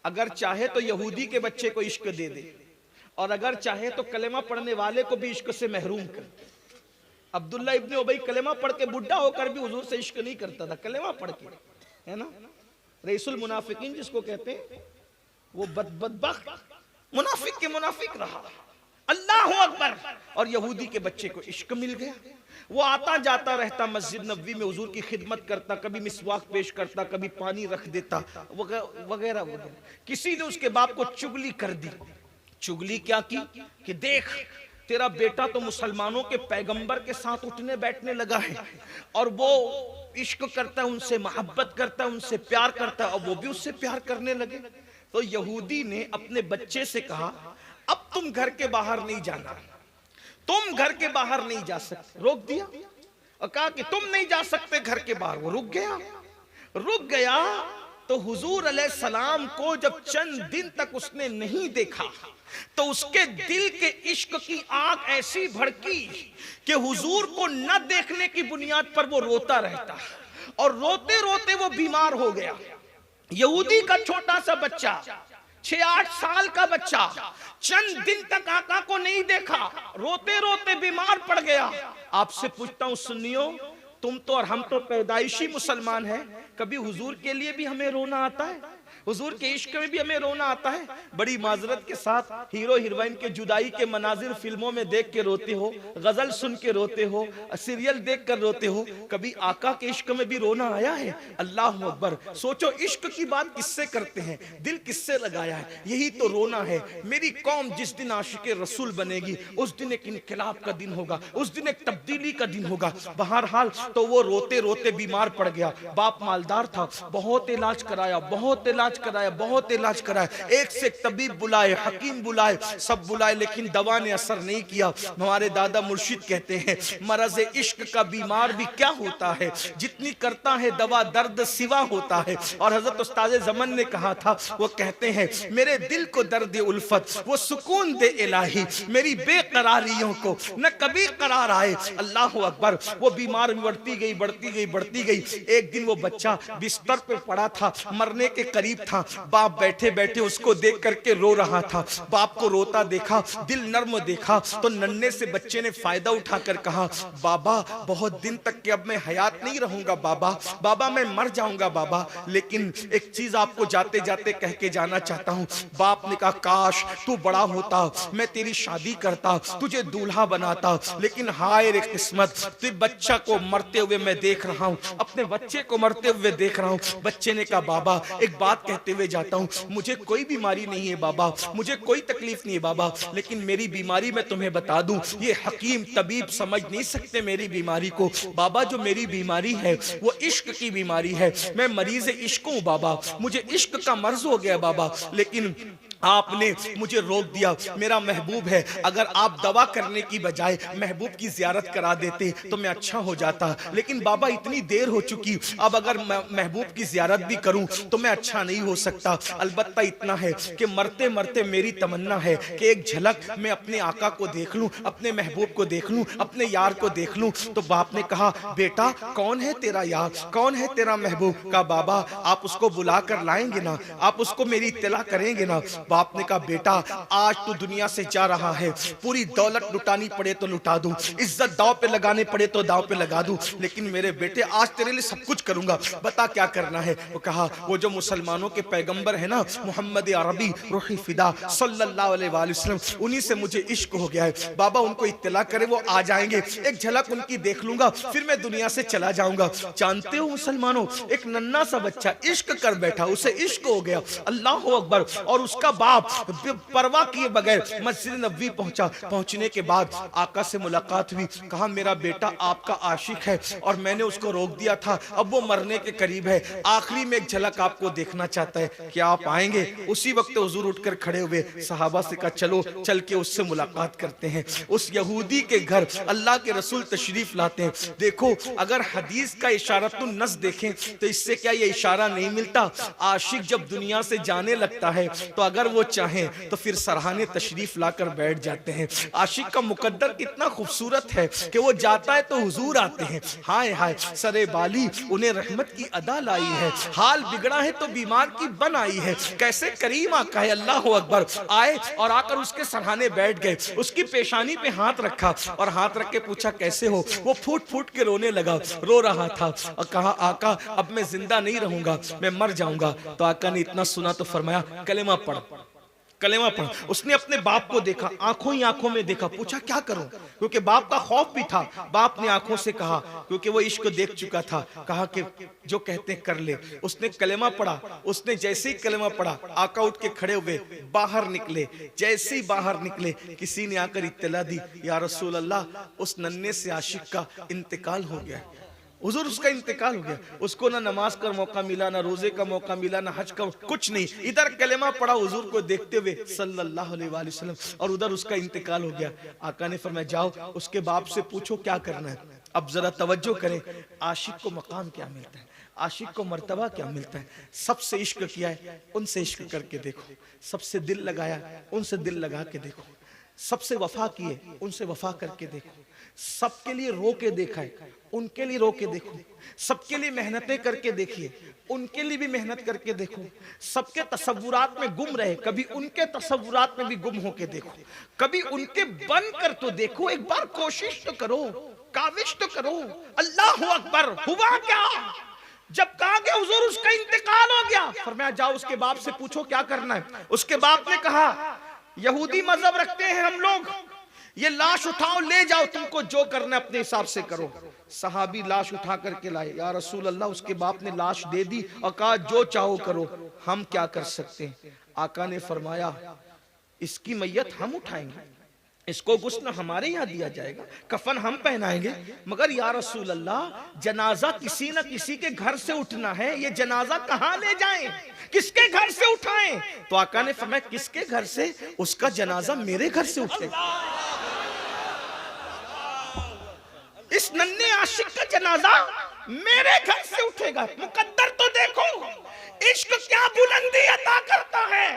Speaker 1: अगर चाहे तो यहूदी के बच्चे को इश्क दे दे, और अगर चाहे तो कलेमा पढ़ने वाले को भी इश्क से महरूम कर। अब्दुल्ला इब्ने उबई कलेमा पढ़ के बुढ़ा होकर भी हुजूर से इश्क नहीं करता था, कलेमा पढ़ के, है ना। रईसुल मुनाफिकीन जिसको कहते हैं, वो बदबख्त मुनाफिक के मुनाफिक रहा। अल्लाह अकबर। और यहूदी के बच्चे को इश्क मिल गया। वो आता जाता रहता, मस्जिद नबवी में हुजूर की खिदमत करता, कभी मिसवाक पेश करता, कभी पानी रख देता, वगैरह वगैरह। किसी ने उसके बाप को चुगली कर दी। चुगली क्या की कि देख तेरा बेटा तो मुसलमानों के पैगंबर के साथ उठने बैठने लगा है, और वो इश्क करता है, उनसे मोहब्बत करता है, उनसे प्यार करता है, और वो भी उससे प्यार करने लगे। तो यहूदी ने अपने बच्चे से कहा, अब तुम घर के बाहर नहीं जाना, तुम घर के बाहर नहीं जा सकते। रोक दिया और कहा कि तुम नहीं जा सकते घर के बाहर। वो रुक गया। तो हुजूर अलैहिस्सलाम को जब चंद दिन तक उसने नहीं देखा तो उसके दिल के इश्क की आग ऐसी भड़की कि हुजूर को न देखने की बुनियाद पर वो रोता रहता, और रोते रोते वो बीमार हो गया। यहूदी का छोटा सा बच्चा, 6-8 साल का बच्चा, चंद दिन तक आका को नहीं देखा, रोते रोते बीमार पड़ गया। आपसे पूछता हूं सुन्नियों, तुम तो और हम तो पैदाइशी मुसलमान हैं, कभी हुजूर के लिए भी हमें रोना आता है? हुजूर के इश्क में भी हमें रोना आता है? बड़ी माजरत के साथ हीरो हीरोइन के जुदाई के मनाजिर फिल्मों में देख के रोते हो, गजल सुन के रोते हो, सीरियल देख कर रोते हो, कभी आका के इश्क में भी रोना आया है? अल्लाह अकबर। सोचो इश्क की बात किससे करते हैं, दिल किससे लगाया है? यही तो रोना है। मेरी कौम जिस दिन आशिक़े रसूल बनेगी उस दिन एक इनकलाब का दिन होगा, उस दिन एक तब्दीली का दिन होगा। बहरहाल तो वो रोते रोते बीमार पड़ गया। बाप मालदार था, बहुत इलाज कराया, बहुत इलाज कराया, एक से एक तबीब बुलाए, हकीम बुलाए, सब बुलाए, लेकिन दवा ने असर नहीं किया। हमारे दादा मुर्शिद कहते हैं, मरज़ इश्क का बीमार भी क्या होता है, जितनी करता है दवा दर्द सिवा होता है। और हजरत उस्ताद ज़मन ने कहा था, वो कहते हैं, मेरे दिल को दर्द उल्फत वो सुकून दे इलाही, मेरी बेकरारियों को न कभी करार आए। अल्लाह अकबर। वो बीमार बढ़ती गई। एक दिन वो बच्चा बिस्तर पे पड़ा था, मरने के करीब था। बाप बैठे बैठे उसको देख करके रो रहा था। बाप को रोता देखा, दिल नर्म देखा, तो नन्हे से बच्चे ने फायदा उठाकर कहा, बाबा बहुत दिन तक के अब मैं हयात नहीं रहूंगा बाबा मैं मर जाऊंगा बाबा, लेकिन एक चीज आपको जाते जाते कह के जाना चाहता हूं। बाप ने कहा, काश तू बड़ा होता, मैं तेरी शादी करता, तुझे दूल्हा बनाता, लेकिन हाय रे किस्मत, तेरे बच्चा को मरते हुए मैं देख रहा हूं, अपने बच्चे को मरते हुए देख रहा हूं। बच्चे ने कहा, बाबा एक बात कहते हुए जाता हूँ, मुझे कोई बीमारी नहीं है बाबा, मुझे कोई तकलीफ नहीं है बाबा, लेकिन मेरी बीमारी मैं तुम्हें बता दूं, ये हकीम तबीब समझ नहीं सकते मेरी बीमारी को। बाबा जो मेरी बीमारी है वो इश्क की बीमारी है, मैं मरीज इश्क हूँ बाबा, मुझे इश्क का मर्ज हो गया बाबा। लेकिन आपने मुझे रोक दिया, मेरा महबूब है, अगर आप दवा करने की बजाय महबूब की जियारत करा देते तो मैं अच्छा हो जाता। लेकिन बाबा इतनी देर हो चुकी, अब अगर महबूब की जियारत भी करूं तो मैं अच्छा नहीं हो सकता। अलबत्ता इतना है कि मरते मरते मेरी तमन्ना है कि एक झलक मैं अपने आका को देख लूं, अपने महबूब को देख लूं, अपने यार को देख लूं। तो बाप ने कहा, बेटा कौन है तेरा यार, कौन है तेरा महबूब? कहा, बाबा आप उसको बुला कर लाएंगे ना, आप उसको मेरी इत्तला करेंगे ना? बाप ने कहा, बेटा आज तू दुनिया से जा रहा है, पूरी दौलत लुटानी पड़े तो लुटा दूं, इज्जत दांव पे लगाने पड़े तो दांव पे लगा दूं, लेकिन मेरे बेटे आज तेरे लिए सब कुछ करूंगा, बता क्या करना है? वो कहा, वो जो मुसलमानों के पैगंबर है ना, मोहम्मद अरबी रूही फिदा सल्लल्लाहु अलैहि वसल्लम, उन्हीं से मुझे इश्क हो गया है। बाबा उनको इत्तला करे, वो आ जाएंगे, एक झलक उनकी देख लूंगा, फिर मैं दुनिया से चला जाऊंगा। जानते हो मुसलमानों, एक नन्हा सा बच्चा इश्क कर बैठा, उसे इश्क हो गया, अल्लाह अकबर। और उसका बाप परवाह किए बगैर मस्जिद नबवी पहुंचा। पहुंचने के बाद आका से मुलाकात हुई, कहा मेरा बेटा आपका आशिक है और मैंने उसको रोक दिया था, अब वो मरने के करीब है, आखिरी में एक झलक आपको देखना चाहता है, क्या आप आएंगे? उसी वक्त हुजूर उठकर खड़े हुए, सहाबा से कहा चलो चल के उससे मुलाकात करते हैं। उस यहूदी के घर अल्लाह के रसूल तशरीफ लाते हैं। देखो अगर हदीस का इशारतुन नज़ देखें तो इससे क्या ये इशारा नहीं मिलता, आशिक जब दुनिया से जाने लगता है तो अगर वो चाहें तो फिर सरहाने तशरीफ लाकर बैठ जाते हैं। आशिक का मुकद्दर कितना खूबसूरत है कि वो जाता है तो हुजूर आते हैं। हाय हाय सरे बाली उन्हें रहमत की अदा लाई है, हाल बिगड़ा है तो बीमार की बन आई है। कैसे करीम आका है, अल्लाह अकबर। आए और आकर उसके सरहाने बैठ गए, उसकी पेशानी पे हाथ रखा और हाथ रख के पूछा कैसे हो? वो फूट फूट के रोने लगा, रो रहा था और कहा आका अब मैं जिंदा नहीं रहूंगा, मैं मर जाऊंगा। तो आका ने इतना सुना तो फरमाया कलेमा पढ़, कलेमा पढ़। उसने अपने बाप को देखा, आंखों ही आंखों में देखा, पूछा क्या करूं? क्योंकि बाप का खौफ भी था। बाप ने आंखों से कहा, क्योंकि वो इश्क देख चुका था, कहा कि जो कहते हैं कर ले। उसने कलेमा पढ़ा, उसने जैसे ही कलेमा पढ़ा आका उठ के खड़े हुए बाहर निकले। जैसे ही बाहर निकले किसी ने आकर इत्तला दी, या रसूल अल्लाह उस नन्हे से आशिक का इंतकाल हो गया। हुजूर उसका इंतकाल हो गया, उसको ना नमाज का मौका मिला, ना रोजे का मौका मिला, ना हज का, कुछ नहीं। इधर कलेमा पढ़ा हुजूर को देखते हुए सल्लल्लाहु अलैहि वसल्लम, और उधर उसका इंतकाल हो गया। आका ने फरमाया जाओ उसके बाप से पूछो क्या करना है। अब जरा तवज्जो करें, आशिक को मकाम क्या मिलता है, आशिक को मर्तबा क्या मिलता है। सबसे इश्क किया है उनसे इश्क करके देखो, सबसे दिल लगाया उनसे दिल लगा के देखो, सबसे वफा किए उनसे वफा करके देखो, सबके लिए रो के देखा है उनके लिए रो के देखो, सबके लिए मेहनतें करके देखिए उनके लिए भी मेहनत करके देखो। सबके तसव्वुरात में गुम रहे, कभी उनके तसव्वुरात में भी गुम होके देखो, कभी उनके बन कर तो देखो, एक बार कोशिश तो करो, काविश तो करो। अल्लाह अकबर। हुआ क्या? जब कहा गया हुजूर उसका इंतकाल हो गया, फरमाया जाओ उसके बाप से पूछो क्या करना है। उसके बाप ने कहा यहूदी मजहब रखते हैं हम लोग, ये लाश उठाओ ले जाओ, तुमको जो करना अपने हिसाब से करो। सहाबी लाश उठा करके लाए, या रसूल अल्लाह उसके बाप ने लाश दे दी और कहा जो चाहो करो, हम क्या कर सकते हैं। आका ने फरमाया इसकी मैयत हम उठाएंगे, इसको गुस्ल हमारे यहाँ दिया जाएगा, कफन हम पहनाएंगे, मगर या रसूल अल्लाह जनाजा किसी न किसी के घर से उठना है, ये जनाजा कहाँ ले जाएं, किसके घर से उठाएं? तो आका ने फरमाया किसके घर से? उसका जनाजा मेरे घर से उठेगा। इस नन्हे आशिक का जनाजा मेरे घर से उठेगा। मुकद्दर तो देखो, इश्क क्या बुलंदी अता करता है।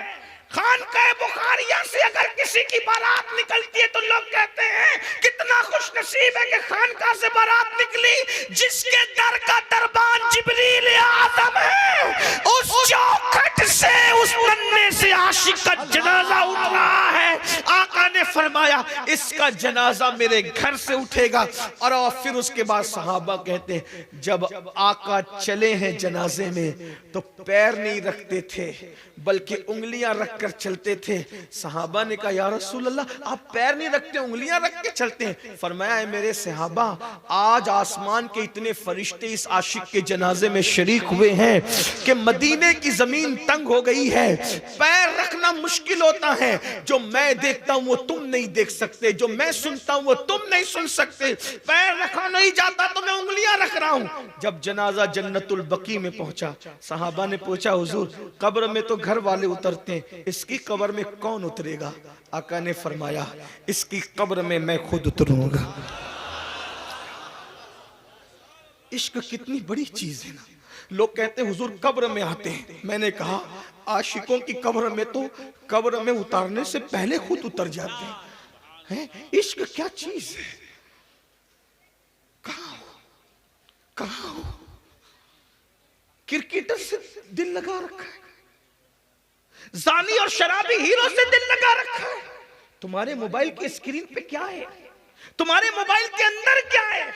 Speaker 1: खानकाह बुखारिया से अगर किसी की बारात निकलती है तो लोग कहते हैं कितना खुश नसीब है कि खानकाह से बारात निकली, जिसके दर का दरबान जिब्रील आज़म है। उस चौखट से उस नन्हे से आशिक का जनाजा उठ रहा है। आका ने फरमाया इसका जनाजा मेरे घर से उठेगा। और फिर उसके बाद सहाबा कहते हैं जब आका चले हैं जनाजे में तो पैर नहीं रखते थे बल्कि उंगलियां रखकर चलते थे। सहाबा ने कहा या रसूल अल्लाह आप पैर नहीं रखते उंगलियां रख के चलते हैं। फरमाया मेरे सहाबा आज आसमान के इतने फरिश्ते इस आशिक के जनाजे में शरीक हुए हैं कि मदीने की जमीन तंग हो गई है, पैर रखना मुश्किल होता है। जो मैं देखता हूं वो तुम नहीं देख सकते, जो मैं सुनता हूं वो तुम नहीं सुन सकते। पैर रखा नहीं जाता तो मैं उंगलियां रख रहा हूं। जब जनाजा जन्नतुल बकी में पहुंचा सहाबा ने पूछा हुजूर कब्र में तो घर वाले उतरते हैं, इसकी कब्र में कौन उतरेगा? आका ने फरमाया इसकी कब्र में मैं खुद उतरूंगा। इश्क कितनी बड़ी चीज है ना। लोग कहते हैं हुजूर कब्र में आते हैं, मैंने कहा आशिकों की कब्र में तो कब्र में उतारने से पहले खुद उतर जाते हैं। इश्क क्या चीज है? कहां हो? क्रिकेटर से दिल लगा रखा है, जानी और शराबी हीरो से दिल लगा रखा है। तुम्हारे मोबाइल की स्क्रीन पे क्या है? तुम्हारे मोबाइल के अंदर क्या है?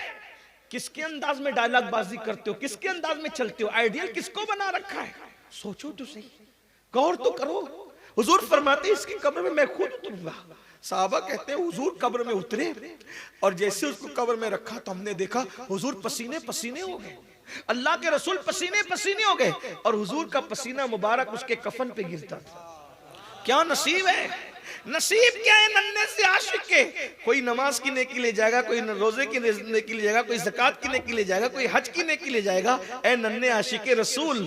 Speaker 1: किसके अंदाज में डायलॉग बाजी करते हो, किसके अंदाज में चलते हो, आइडियल किसको बना रखा है? सोचो तो सही, गौर तो करो। हुजूर फरमाते इसकी कब्र में मैं खुद उतरूंगा। साहबा कहते हैं हुजूर कब्र में उतरे और जैसे उसको कब्र में रखा तो हमने देखा हुजूर पसीने पसीने हो गए, अल्लाह के रसूल पसीने पसीने हो गए और हुजूर का पसीना मुबारक उसके कफन पे गिरता था। क्या नसीब है, नसीब क्या है नन्हे से आशिक के। कोई नमाज की नेकी ले जाएगा, कोई रोजे की नेकी ले जाएगा, कोई ज़कात की नेकी ले जाएगा, कोई हज की नेकी ले जाएगा। ए नन्हे आशिक रसूल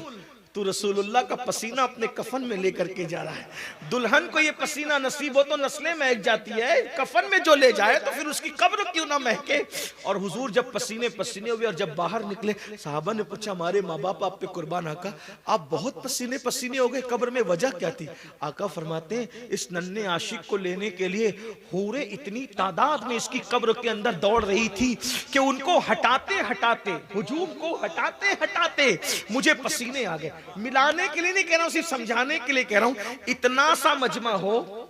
Speaker 1: तू रसूलुल्लाह का पसीना अपने कफन में लेकर के जा रहा है। दुल्हन को ये पसीना नसीब हो तो नस्लें महक जाती है, कफन में जो ले जाए तो फिर उसकी कब्र क्यों ना महके। और हुजूर जब पसीने पसीने हुए और जब बाहर निकले साहबा ने पूछा हमारे माँ बाप आप पे कुर्बान आका आप बहुत पसीने पसीने हो गए, कब्र में वजह क्या थी? आका फरमाते हैं इस नन्हे आशिक को लेने के लिए हूरें इतनी तादाद में इसकी कब्र के अंदर दौड़ रही थी कि उनको हटाते हटाते, हुजूम को हटाते हटाते मुझे पसीने आ गए। मिलाने के लिए नहीं कह रहा हूं, सिर्फ समझाने के लिए कह रहा हूं। इतना सा मजमा हो,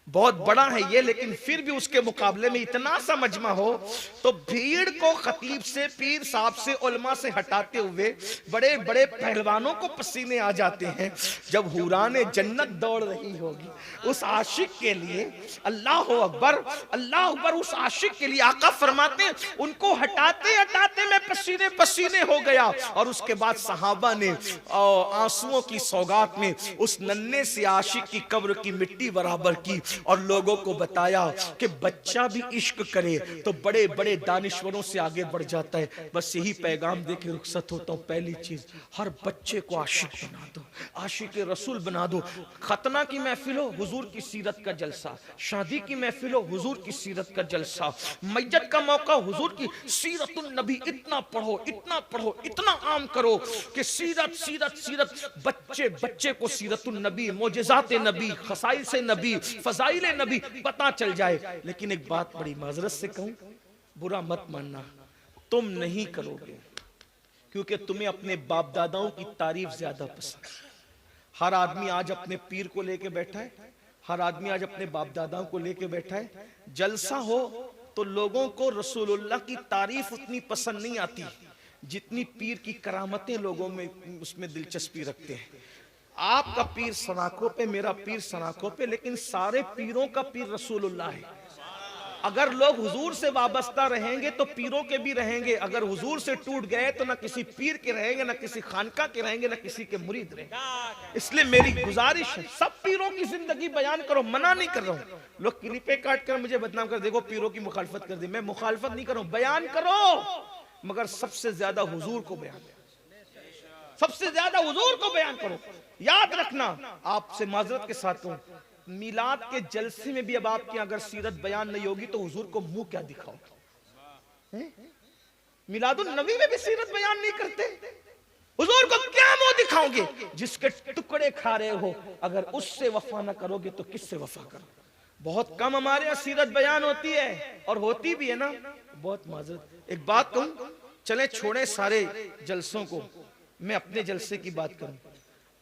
Speaker 1: बहुत बड़ा है ये, लेकिन फिर भी उसके मुकाबले में इतना सा मजमा हो तो भीड़ को खतीब से, पीर साहब से, उलमा से हटाते हुए बड़े बड़े पहलवानों को पसीने आ जाते हैं। जब हुराने जन्नत दौड़ रही होगी उस आशिक के लिए, अल्लाह अकबर अल्लाह अकबर, उस आशिक के लिए आका फरमाते हैं उनको हटाते हटाते मैं पसीने पसीने हो गया। और उसके बाद सहाबा ने आंसुओं की सौगात में उस नन्हे से आशिक की कब्र की मिट्टी बराबर की और लोगों को बताया कि बच्चा भी इश्क करे तो बड़े बड़े दानिश्वरों से आगे बढ़ जाता है। बस यही पैगाम देके रुखसत होता हूँ। पहली चीज, हर बच्चे को आशिक बना दो, आशिक रसूल बना दो। खतना की महफिल हो, हुजूर की सीरत का जलसा। शादी की महफिल हो, हुजूर की सीरत का जलसा। मैयत का मौका, हुजूर की सीरतुन नबी इतना पढ़ो, इतना पढ़ो, इतना आम करो कि सीरत सीरत सीरत, बच्चे बच्चे को सीरतुन नबी, मोजेजात नबी, खसाइल से नबी, फजाइल नबी पता चल जाए। लेकिन एक बात बड़ी माजरत से कहूं, बुरा मत मानना, तुम नहीं करोगे क्योंकि तुम्हें अपने बाप दादाओं की तारीफ ज्यादा पसंद। हर आदमी आज अपने पीर को लेके बैठा है, हर आदमी आज अपने बाप दादाओं को लेके बैठा है। जलसा हो तो लोगों को रसूलुल्लाह की तारीफ उतनी पसंद नहीं आती जितनी पीर की करामतें लोगों में उसमें दिलचस्पी रखते हैं। आपका पीर सनाखों पे, मेरा पीर सनाखों पे, लेकिन सारे पीरों का पीर रसूलुल्लाह है। अगर लोग हुजूर से वाबस्ता रहेंगे तो पीरों के भी रहेंगे, अगर हुजूर से टूट गए तो ना किसी पीर के रहेंगे, ना किसी खानका के रहेंगे, ना किसी के मुरीद रहेंगे। इसलिए मेरी गुजारिश है सब पीरों की जिंदगी बयान करो, मना नहीं कर रहा हूं। लोग क्लिपे काट कर मुझे बदनाम कर, देखो पीरों की मुखालफत कर दी। मैं मुखालफत नहीं कर रहा हूं, बयान करो, मगर सबसे ज्यादा हुजूर को बयान करो, सबसे ज्यादा हुजूर को बयान करो। याद रखना, आपसे माजरत के साथ कहूं, मिलाद के जलसे में भी अब आपकी अगर सीरत बयान नहीं होगी तो हुजूर को मुंह क्या दिखाओ? मिलादुन नबी में भी सीरत बयान नहीं करते, हुजूर को क्या मुंह दिखाओगे? जिसके टुकड़े खा रहे हो, अगर उससे वफा ना करोगे तो किससे वफा करो? बहुत कम हमारे यहाँ सीरत बयान होती है, और होती भी है ना, बहुत माजरत। एक बात कहूं, चले छोड़े सारे जलसों को, मैं अपने जलसे की बात करूं।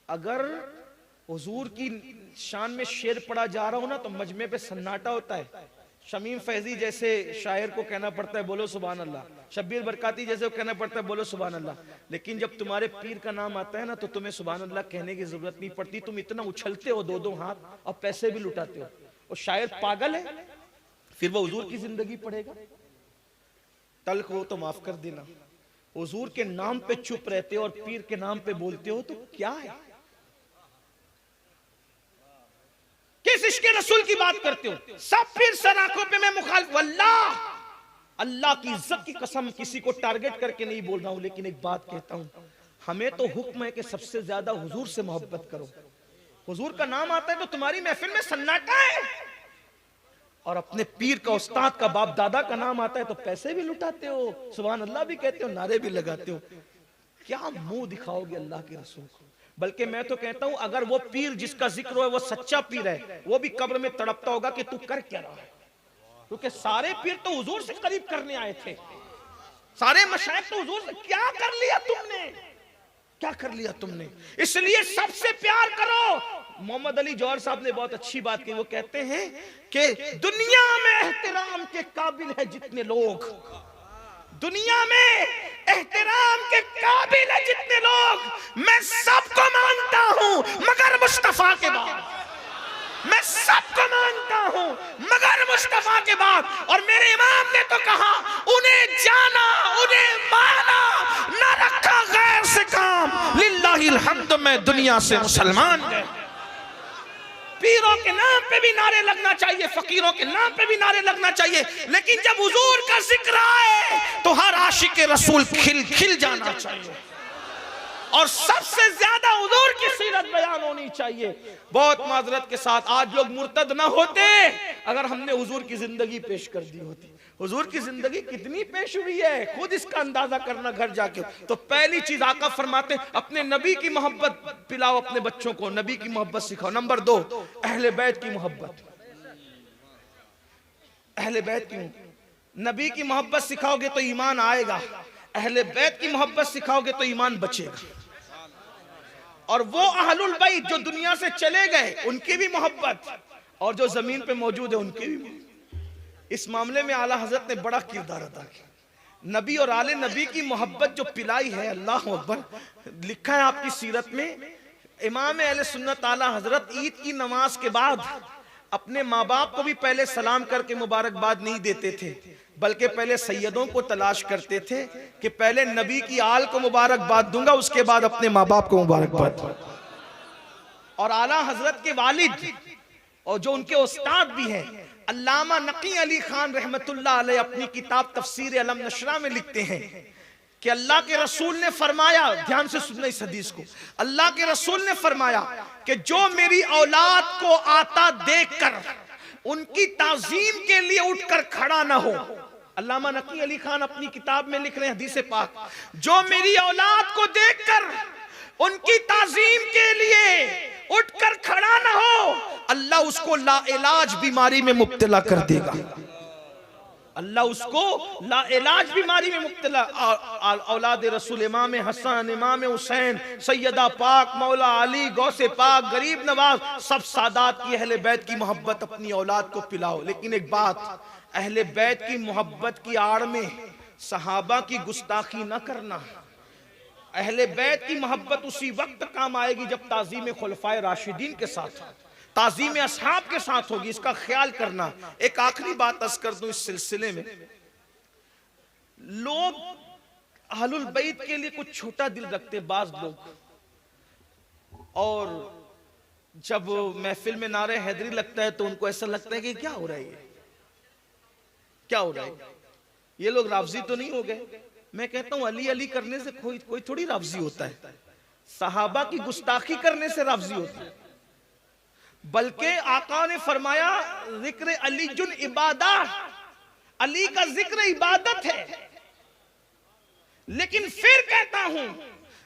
Speaker 1: अगर हुजूर की शान में शेर पढ़ा जा रहा हो ना तो मजमे पे सन्नाटा होता है। शमीम फैजी जैसे शायर को कहना पड़ता है बोलो सुभान अल्लाह, शब्बीर बरकाती जैसे को कहना पड़ता है बोलो सुभान अल्लाह। लेकिन जब तुम्हारे पीर का नाम आता है ना तो तुम्हें सुभान अल्लाह कहने की जरूरत नहीं पड़ती। तुम इतना उछलते हो दो दो हाथ और पैसे भी लुटाते हो। और शायर पागल है, फिर वो हुजूर की जिंदगी पढ़ेगा। तल्ख हो तो माफ कर देना, हुजूर के नाम पे चुप रहते हो और पीर के नाम पे बोलते हो तो क्या है? किस इश्क़ रसूल की बात करते हो? सब फिर सराखों पे मैं मुखालिफ। वल्लाह अल्लाह की इज्जत की कसम किसी को टारगेट करके नहीं बोल रहा हूं, लेकिन एक बात कहता हूं, हमें तो हुक्म है कि सबसे ज्यादा हुजूर से मोहब्बत करो। हुजूर का नाम आता है तो तुम्हारी महफिल में सन्नाटा है, और अपने पीर का उस्ताद का बाप दादा का नाम आता है तो पैसे भी लुटाते हो, सुभान अल्लाह भी कहते हो, नारे भी लगाते हो। क्या मुंह दिखाओगे अल्लाह के रसूल को? बल्कि मैं तो कहता हूं अगर वो पीर जिसका जिक्र है वो सच्चा पीर है, वो भी कब्र में तड़पता होगा कि तू कर क्या रहा है। क्योंकि सारे पीर तो हुजूर से करीब करने आए थे, सारे मशाइख तो हुजूर से। क्या कर लिया तुमने, क्या कर लिया तुमने? इसलिए सबसे प्यार करो। मोहम्मद अली जौहर साहब ने बहुत अच्छी बात की। वो कहते हैं कि दुनिया में एहतराम के काबिल है जितने लोग, दुनिया में एहतराम के काबिल है जितने लोग, मैं सबको मानता हूं मगर मुस्तफा के बाद। मैं सबको मानता हूं मगर मुस्तफा के बाद। और मेरे इमाम ने तो कहा उन्हें जाना, उन्हें माना, न रखा गैर से काम। लिल्लाहिल हम्द, मैं दुनिया से मुसलमान गए। पीरों के नाम पे भी नारे लगना चाहिए, फकीरों के नाम पे भी नारे लगना चाहिए, लेकिन जब हुजूर का जिक्र आए तो हर आशिक रसूल खिल खिल जाना चाहिए और सबसे ज्यादा हुजूर की सीरत बयान होनी चाहिए। बहुत माजरत के साथ आज लोग मुर्तद ना होते अगर हमने हुजूर की जिंदगी पेश कर दी होती। हुजूर की जिंदगी कितनी पेश हुई है, खुद इसका अंदाजा करना घर जाके। तो पहली चीज आका फरमाते अपने नबी की मोहब्बत पिलाओ अपने बच्चों को, नबी की मोहब्बत सिखाओ। नंबर 2 अहले बैत की मोहब्बत। अहले बैत की, नबी की मोहब्बत सिखाओगे तो ईमान आएगा, अहले बैत की मोहब्बत सिखाओगे तो ईमान बचेगा। और वो अहलुल बैत जो दुनिया से चले गए उनकी भी मोहब्बत, और जो जमीन पे मौजूद है उनकी भी। इस मामले में आला हजरत ने बड़ा किरदार अदा किया। नबी और आले नबी की मोहब्बत जो पिलाई है, अल्लाह अकबर। लिखा है आपकी सीरत में, इमाम अहले सुन्नत आला हजरत ईद की नमाज के बाद अपने माँ बाप को भी पहले सलाम करके मुबारकबाद नहीं देते थे, बल्कि पहले सैयदों को तलाश करते थे कि पहले नबी की आल को मुबारकबाद दूंगा, उसके बाद अपने माँ बाप को मुबारकबाद। और आला हजरत के वालिद और जो उनके उस्ताद भी हैं, अल्लामा नकी अली खान रहमतुल्लाह अलैह अपनी किताब तफसीर अलम नशरा में लिखते हैं कि अल्लाह के रसूल ने फरमाया, ध्यान से सुनना इस हदीस को, अल्लाह के रसूल ने फरमाया कि जो मेरी औलाद को आता देखकर उनकी ताजीम के लिए उठकर खड़ा ना हो। अल्लामा नकी अली खान अपनी किताब में लिख रहे हैं हदीस पाक, जो मेरी औलाद को देखकर उनकी ताजीम के लिए उठकर खड़ा ना हो, अल्लाह उसको लाइलाज बीमारी में मुब्तला कर देगा। अल्लाह उसको लाइलाज बीमारी में मुब्तला। औलाद रसूल इमाम हसन, इमाम हुसैन, सैयदा पाक, मौला अली, गौसे पाक, गरीब नवाज, सब सादात की अहले बैत की मोहब्बत अपनी औलाद को पिलाओ। लेकिन एक बात, अहले बैत की मोहब्बत की आड़ में सहाबा की गुस्ताखी न करना। अहले बैत की मोहब्बत उसी वक्त काम आएगी जब ताज़ीम खुलफाए राशिदीन के साथ, ताज़ीम असहाब के साथ होगी, इसका ख्याल करना। एक आखिरी बात अर्ज कर दूं इस सिलसिले में, लोग अहलुल बैत के लिए कुछ छोटा दिल रखते बाज लोग, और जब महफिल में नारे हैदरी लगता है तो उनको ऐसा लगता है कि क्या हो रहा है, क्या हो रहा है, ये लोग राफजी तो नहीं हो गए। मैं कहता हूं अली अली करने से कोई थोड़ी राफजी होता है, सहाबा की गुस्ताखी करने से राफजी होता है। बल्कि आका ने फरमाया जिक्र अली जुन इबादत, अली का जिक्र इबादत है। लेकिन फिर कहता हूं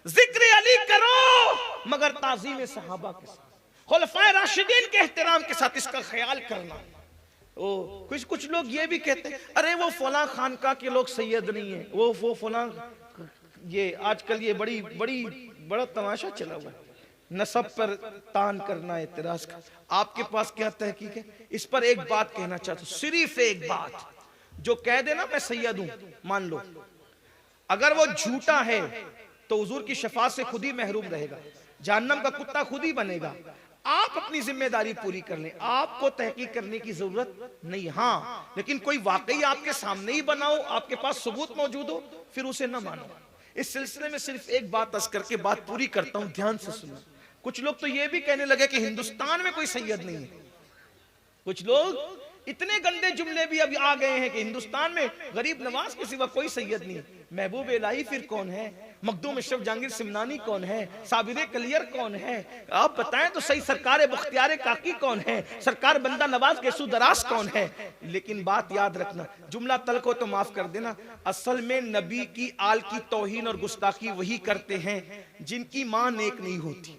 Speaker 1: जिक्र अली करो मगर ताज़ीम सहाबा के साथ, खुलफाए राशिदीन के एहतराम के साथ, इसका ख्याल करना। कुछ लोग ये भी कहते हैं अरे वो फलां खानका के लोग सैयद नहीं है, वो फलां, ये आजकल ये बड़ा तमाशा चला हुआ है। नसब पर तान करना एतराज का। आपके पास क्या तहकीक है? इस पर एक बात कहना चाहता हूं, सिर्फ एक बात। जो कह देना मैं सैयद हूं, मान लो, अगर वो झूठा है तो हुजूर की शफाअत से खुद ही महरूम रहेगा, जहन्नम का कुत्ता खुद ही बनेगा। आप अपनी जिम्मेदारी पूरी कर लें, आपको तहकीक करने की जरूरत नहीं। हाँ, लेकिन कोई वाकई आपके सामने ही बनाओ, आपके पास सबूत मौजूद हो, फिर उसे न मानो। इस सिलसिले में सिर्फ एक बात अर्ज करके बात पूरी करता हूं, ध्यान से सुनो। कुछ लोग तो ये भी कहने लगे कि हिंदुस्तान में कोई सैयद नहीं है। कुछ लोग इतने गंदे जुमले भी अभी आ गए हैं कि हिंदुस्तान में गरीब नवाज के सिवा कोई सैयद नहीं। महबूब इलाही फिर कौन है? मखदूम अशरफ जहांगीर सिमनानी कौन है? साबिर कलियर कौन है? आप बताएं तो सही। सरकार बख्तियार काकी कौन है? सरकार बंदा नवाज के सुदरास कौन है? लेकिन बात याद रखना, जुमला तल्ख हो तो माफ कर देना, असल में नबी की आल की तौहीन और गुस्ताखी वही करते हैं जिनकी मां नेक नहीं होती।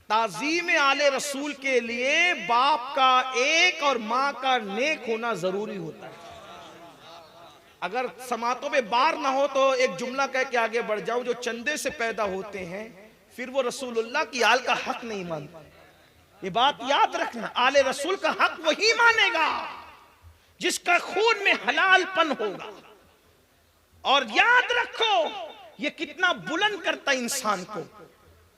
Speaker 1: ताज़ीम आले रसूल के लिए बाप का एक और मां का नेक होना जरूरी होता है। अगर समातों में बार ना हो तो एक जुमला कह के आगे बढ़ जाओ, जो चंदे से पैदा होते हैं फिर वो रसूलुल्लाह की आल का हक नहीं मानते। ये बात याद रखना, आले रसूल का हक वही मानेगा जिसका खून में हलालपन होगा। और याद रखो ये कितना बुलंद करता इंसान को।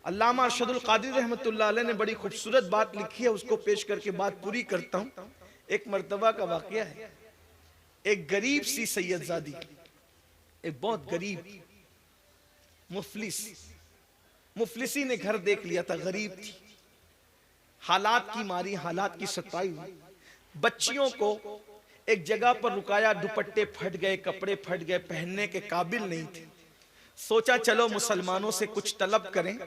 Speaker 1: अल्लामा अरशदुल कादिर रहमतुल्लाह अलैह ने बड़ी खूबसूरत बात लिखी है, उसको पेश करके बात पूरी करता हूं। एक मर्तबा का वाकया है, एक गरीब सी सैयदजादी, एक बहुत गरीब मुफलिसी ने घर देख लिया था, गरीब थी, हालात की मारी, हालात की सताई हुई। बच्चियों को एक जगह पर रुकाया, दुपट्टे फट गए, कपड़े फट गए, पहनने के काबिल नहीं थे। सोचा चलो मुसलमानों से कुछ तलब करें,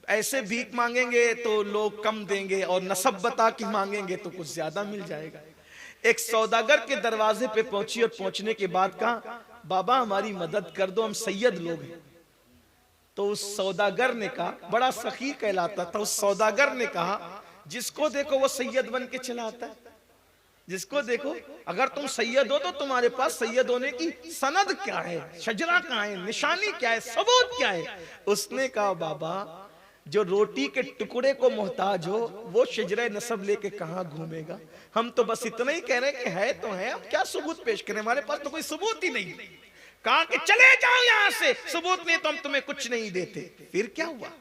Speaker 1: ऐसे भीख मांगेंगे तो लोग कम देंगे और नसब बता के मांगेंगे तो कुछ ज्यादा मिल जाएगा। एक सौदागर के दरवाजे पे पहुंची और पहुंचने के बाद कहा, बाबा हमारी मदद कर दो, हम सैयद लोग हैं। तो उस सौदागर ने कहा, बड़ा सखी कहलाता था, उस सौदागर ने कहा, जिसको देखो वो सैयद बन के चला आता है, जिसको देखो। अगर तुम सैयद हो तो तुम्हारे पास सैयद होने की सनद क्या है, शजरा कहाँ है, निशानी क्या है, सबूत क्या है? उसने कहा, बाबा जो रोटी के टुकड़े को मोहताज हो वो शजरा नसब लेके कहाँ घूमेगा? हम तो बस इतना ही कह रहे हैं कि है तो है, हम क्या सबूत पेश करें, हमारे पास तो कोई सबूत ही नहीं। कहा कि चले जाओ यहां से, सबूत नहीं तो हम तुम्हें कुछ नहीं देते। फिर क्या हुआ?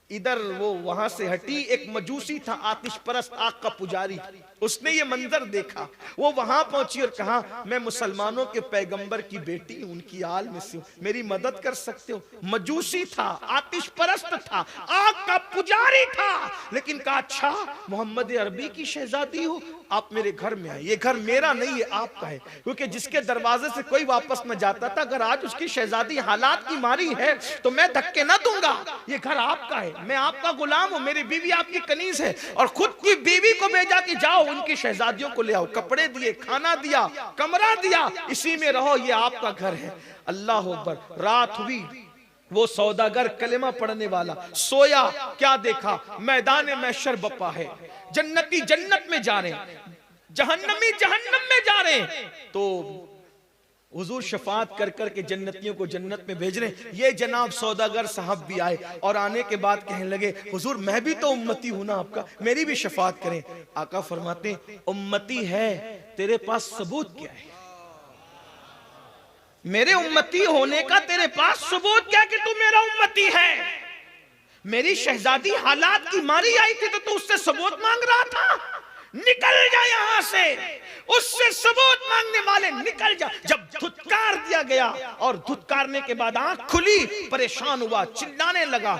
Speaker 1: इधर वो वहां से हटी, एक मजूसी था, आतिश परस्त, आग का पुजारी, उसने ये मंजर देखा। वो वहां पहुंची और कहा, मैं मुसलमानों के पैगंबर की बेटी हूं, उनकी आल में से हूं, मेरी मदद कर सकते हो? मजूसी था, आतिश परस्त था, आग का पुजारी था, लेकिन कहा, अच्छा मोहम्मद अरबी की शहजादी हो, आप मेरे घर में आए। ये घर मेरा नहीं है, आपका है, क्योंकि जिसके दरवाजे से कोई वापस न जाता था, अगर आज उसकी शहजादी हालात की मारी है तो मैं धक्के ना दूंगा। ये घर आपका है, मैं आपका गुलाम हूं, मेरी बीवी आपकी कनीज है। और खुद की बीवी को भेजा कि जाओ उनकी शहजादियों को ले आओ, कपड़े दिए, खाना दिया, कमरा दिया, इसी में रहो, ये आपका घर है। अल्लाह अकबर। रात हुई, वो सौदागर कलेमा पढ़ने वाला सोया, क्या देखा? मैदान महशर बपा है, जन्नती जन्नत में जा रहे हैं, जहन्नमी जहन्नम में जा रहे हैं। तो हुजूर शफात कर कर के जन्नतियों को जन्नत में भेज रहे हैं। ये जनाब सौदागर साहब भी आए और आने के बाद कहने लगे, हुजूर मैं भी तो उम्मती हूं ना आपका, मेरी भी शफात करें। आका फरमाते, उम्मती है, तेरे पास सबूत क्या है? मेरे उम्मती होने का तेरे पास सबूत क्या कि तू मेरा उम्मती है? मेरी शहजादी हालात की मारी आई थी तो तू उससे सबूत मांग रहा था? निकल जा यहां से, उससे सबूत मांगने वाले निकल जा। जब धुतकार दिया गया और धुतकारने के बाद आंख खुली, परेशान हुआ, चिल्लाने लगा,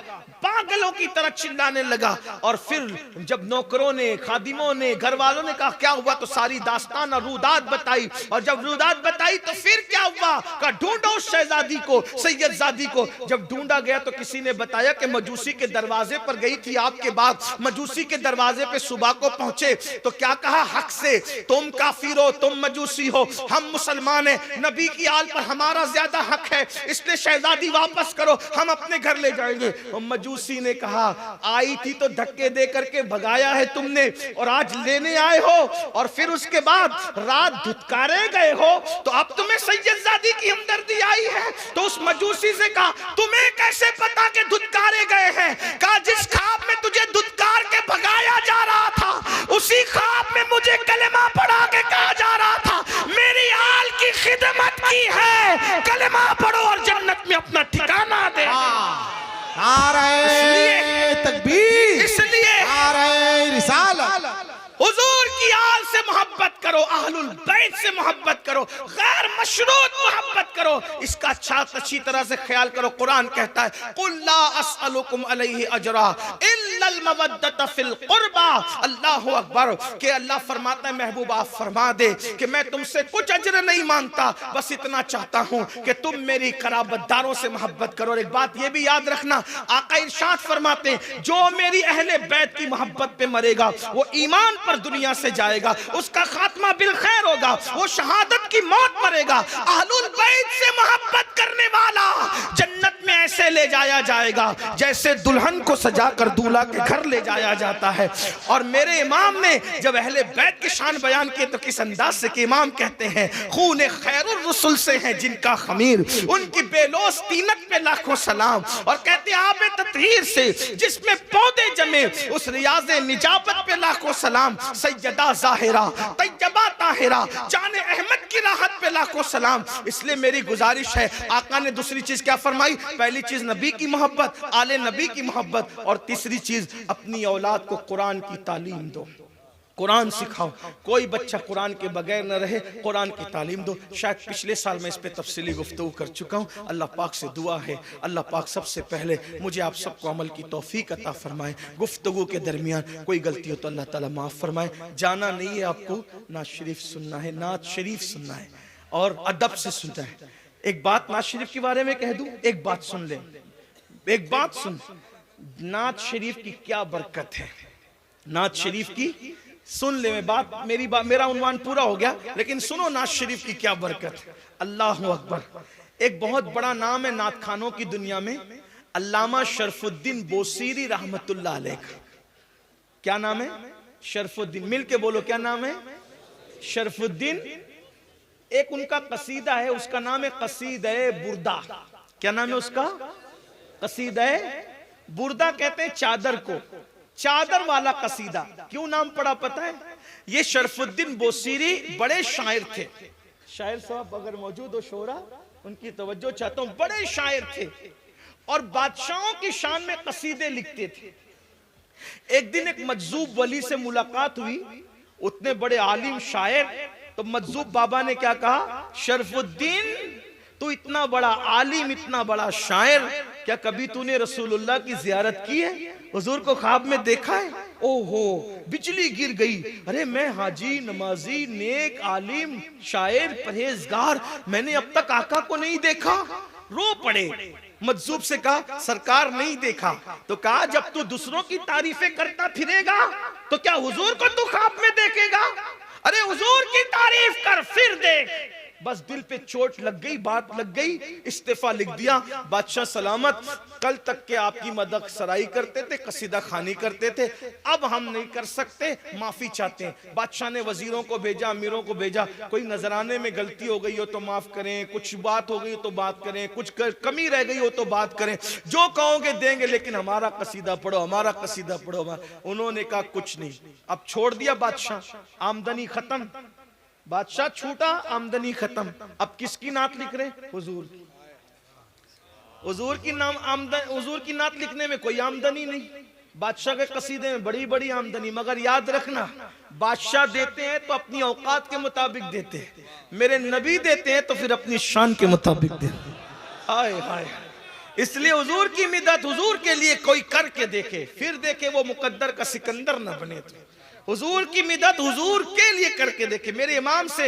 Speaker 1: पागलों की तरह चिल्लाने लगा। और फिर जब नौकरों ने, खादिमों ने, घर वालों ने कहा क्या हुआ, तो सारी दास्तान और रुदात बताई। और जब रुदात बताई तो फिर क्या हुआ, कहा ढूंढो उस शहजादी को, सैयदजादी को। जब ढूंढा गया तो किसी ने बताया कि मजूसी के दरवाजे पर गई थी आपके बाद। मजूसी के दरवाजे पे सुबह को पहुंचे तो क्या कहा, हक से, तुम काफिर हो, तुम मजूसी हो, हम मुसलमान हैं, नबी की आल पर हमारा ज्यादा हक है, इसलिए शहजादी वापस करो, हम अपने घर ले जाएंगे। और मजूसी ने कहा, आई थी तो धक्के दे करके भगाया है तुमने, और आज लेने आए हो, और फिर उसके बाद रात धुतकारे गए हो, तो अब तुम्हें सैयदजादी की हमदर्दी आई है। तो उस मजूसी से कहा, तुम्हें कैसे पता कि धुतकारे गए हैं? कहा, जिस ख्वाब में तुझे धुतकार के भगाया जा रहा था, उसी ख्वाब में मुझे कलमा पढ़ा के कहा जा रहा था, मेरी आल की खिदमत की है, कलमा पढ़ो और जन्नत में अपना ठिकाना दे।
Speaker 3: नारे तकबीर,
Speaker 1: इसलिए
Speaker 3: नारे रिसालत।
Speaker 1: हुजूर की आल से मोहब्बत करो, अहलुल बैत से मोहब्बत करो, गैर मशरूत मोहब्बत करो, इसका अच्छी तरह से ख्याल करो। कुरान कहता है, कुल ला अस्अलुकुम अलैहि अजरा इल्लल मवद्दत फिल कुर्बा। अल्लाहु अकबर। के अल्लाह फरमाता है, महबूब आप फरमा दे कि मैं तुमसे कुछ अजर नहीं मांगता, बस इतना चाहता हूं कि तुम मेरी कराबतदारों से मोहब्बत करो। और एक बात ये भी याद रखना, आका इरशाद फरमाते हैं, जो मेरी अहले बैत की मोहब्बत पे मरेगा वो ईमान पर दुनिया से जाएगा, उसका खात्मा बिल खैर होगा, वो शहादत की मौत मरेगा। अहलुल बैत से मोहब्बत करने वाला जन्नत में ऐसे ले जाया जाएगा जैसे दुल्हन को सजाकर दूल्हा के घर ले जाया जाता है। और मेरे इमाम ने जब अहले बैत की शान बयान की तो किस अंदाज से कि इमाम कहते हैं, खून खैरुर रसूल से है जिनका खमीर, उनकी बेलोस तीनत पे लाखों सलाम। और कहते हैं, आबे ततहीर से जिसमें पौधे जमे, उस रियाज़े निजाबत पे लाखों सलाम। सैयदा ज़ाहिरा तैयबा ताहिरा जाने अहमद की राहत पे लाखों सलाम। इसलिए मेरी गुजारिश है, आका ने दूसरी चीज क्या फरमाई? पहली चीज नबी की मोहब्बत, आले नबी की मोहब्बत, और तीसरी चीज अपनी औलाद को कुरान की तालीम दो, कुरान सिखाओ। कोई बच्चा कुरान के बगैर न रहे, कुरान की तालीम दो। शायद पिछले साल मैं इस पे तफसीली गुफ्तगू कर चुका हूँ। अल्लाह पाक से दुआ है, अल्लाह पाक सबसे पहले मुझे आप सबको अमल की तौफीक अता फरमाए। गुफ्तगू के दरमियान कोई गलती हो तो अल्लाह ताला माफ़ फरमाए। जाना नहीं है आपको, नात शरीफ सुनना है, नात शरीफ सुनना है और अदब से सुनना है। एक बात नात शरीफ के बारे में कह दूं, एक बात सुन ले, एक बात सुन, नात शरीफ की क्या बरकत है, नात शरीफ की सुन ले। मैं बात मेरा उन्वान पूरा हो गया, लेकिन सुनो नात शरीफ की क्या बरकत है। अल्लाह अकबर। एक बहुत बड़ा नाम है नात खानों की दुनिया में, अल्लामा शरफुद्दीन बोसीरी रहमतुल्लाह अलैह। क्या नाम है? शरफुद्दीन। मिल के बोलो, क्या नाम है? शरफुद्दीन। एक उनका कसीदा है, उसका नाम है कसीदा बुर्दा। क्या नाम है उसका? कसीदा बुर्दा। कहते हैं चादर को, चादर वाला कसीदा। क्यों नाम पड़ा पता है? ये शरफुद्दीन बोसीरी बड़े शायर थे। शायर साहब अगर मौजूद हो शोरा, उनकी तवज्जो चाहता हूं। बड़े शायर थे और बादशाहों की शान में कसीदे लिखते थे। एक दिन एक मजजूब वली से मुलाकात हुई, उतने बड़े आलिम शायर। तो मजजूब बाबा ने क्या कहा, शरफुद्दीन तू इतना बड़ा आलिम, इतना बड़ा शायर, क्या कभी तूने रसूलुल्लाह की जियारत की है? हुजूर को ख्वाब में देखा है? ओहो, बिजली गिर गई। अरे मैं हाजी, नमाजी, नेक, आलिम, शायर, परहेजगार, मैंने अब तक आका को नहीं देखा। रो पड़े। मजजूब से कहा, सरकार नहीं देखा। तो कहा, जब तू दूसरों की तारीफें करता फिरेगा तो क्या हुजूर को तू ख्वाब में देखेगा? अरे हुजूर की तारीफ कर फिर देख। बस दिल पे चोट लग गई, बात लग गई, इस्तीफा लिख दिया। बादशाह सलामत। कल तक के आपकी मदद सराई करते थे, कसीदा खानी करते थे, अब हम नहीं कर सकते, माफी चाहते हैं। बादशाह ने वजीरों को भेजा, अमीरों को भेजा, कोई नजराने में गलती हो गई हो तो माफ करें, कुछ बात हो गई हो तो बात करें, कुछ कमी रह गई हो तो बात करें, जो कहोगे देंगे, लेकिन हमारा कसीदा पढ़ो, हमारा कसीदा पढ़ो। उन्होंने कहा कुछ नहीं। अब छोड़ दिया बादशाह, आमदनी खत्म, बादशाह छूटा, आमदनी खत्म। अब किसकी नात लिख रहे? हुजूर की। हुजूर की नाम आमदनी, हुजूर की नात लिखने में कोई आमदनी नहीं। बादशाह के कसीदे में बड़ी बड़ी आमदनी। मगर याद रखना, बादशाह देते हैं तो अपनी औकात के मुताबिक देते हैं, मेरे नबी देते हैं तो फिर अपनी शान के मुताबिक देते हैं। हाय हाय। इसलिए हुजूर की मिदत हुजूर के लिए कोई करके देखे, फिर देखे वो मुकद्दर का सिकंदर न बने। तो हुजूर की मिदत हुजूर के लिए करके देखे। मेरे इमाम से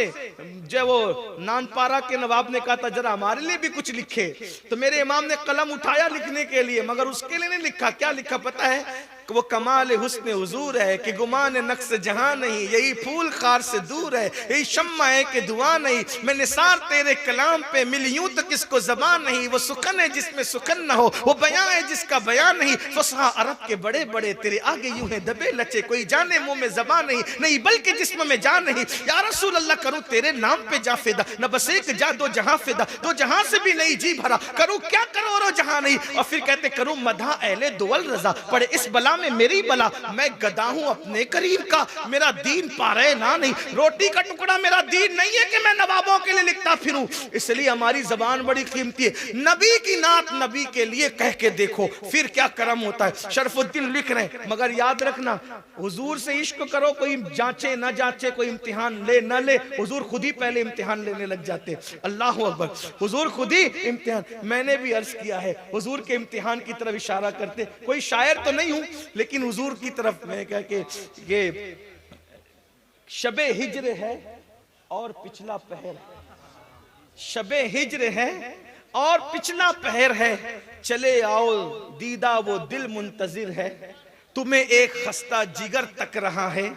Speaker 1: जब वो नानपारा के नवाब ने कहा था जरा हमारे लिए भी कुछ लिखे, तो मेरे इमाम ने कलम उठाया लिखने के लिए, मगर उसके लिए नहीं लिखा। क्या लिखा पता है? वो कमाल हुस्न हुजूर है कि गुमान नक्स जहां नहीं, यही फूल खार से दूर है, यही शम्मा है कि दुआ नहीं। मैं निसार तेरे कलाम पे मिल यूं तो किसको ज़बान नहीं, वो सुखन है जिसमें सुखन ना हो, वो बयां है जिसका बयान नहीं। फसहा अरब के बड़े बड़े तेरे आगे यूं है दबे लचे, कोई जाने मुंह में ज़बान नहीं बल्कि जिस्म में जान नहीं। या रसूल अल्लाह करूं तेरे नाम पे जा फिदा, न बस एक जा दो जहां फिदा, दो जहां से भी नहीं जी भरा, करूं क्या करोड़ों जहां नहीं। और फिर कहते करूं मधा अहले दुअल रजा, पड़े इस बला में मेरी बला, मैं गदा हूं अपने करीम का, मेरा दीन पारे ना नहीं। रोटी का टुकड़ा मेरा दीन नहीं है कि मैं नवाबों के लिए लिखता फिरूं, इसलिए हमारी जबान बड़ी कीमती है। नबी की नात नबी के लिए कह के देखो फिर क्या करम होता है। शरफुद्दीन लिख रहे हैं, मगर याद रखना हुजूर से इश्क करो, कोई जांचे ना जांचे, कोई इम्तिहान ले ना ले, हुजूर खुद ही पहले इम्तिहान लेने लग जाते। अल्लाह अकबर, हुजूर खुद ही इम्तिहान। मैंने भी अर्ज किया है हुजूर के इम्तिहान की तरफ इशारा करते, कोई शायर तो नहीं हूं लेकिन हुजूर की तरफ मैं कह के ये शबे हिज्र है और पिछला पहर, शबे हिज्र है और पिछला पहर है, चले आओ दीदा वो दिल मुंतजिर है, तुम्हें एक खस्ता जिगर तक रहा है,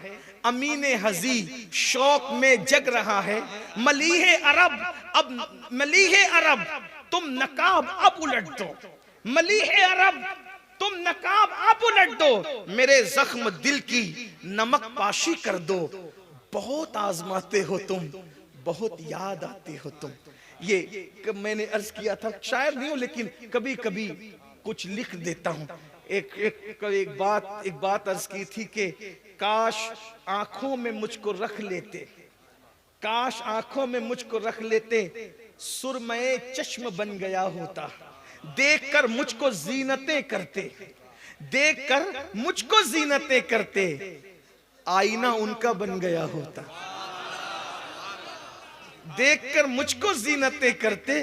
Speaker 1: अमीने हजी शौक में जग रहा है। मलीहे अरब अब मलीहे अरब तुम नकाब अब उलट दो, मलीहे अरब तुम नकाब अब उलट दो, मेरे जख्म दिल की नमक पाशी कर दो। बहुत आजमाते हो तुम, बहुत याद आते हो तुम। ये मैंने अर्ज किया था, शायर नहीं हूं लेकिन कभी कभी कुछ लिख देता हूं। एक बात अर्ज की थी कि काश आंखों में मुझको रख लेते, काश आंखों में मुझको रख लेते, सुरमए चश्म बन गया होता, देखकर मुझको जीनतें करते, देखकर मुझको जीनतें करते, आईना उनका बन गया होता, देखकर मुझको जीनतें करते,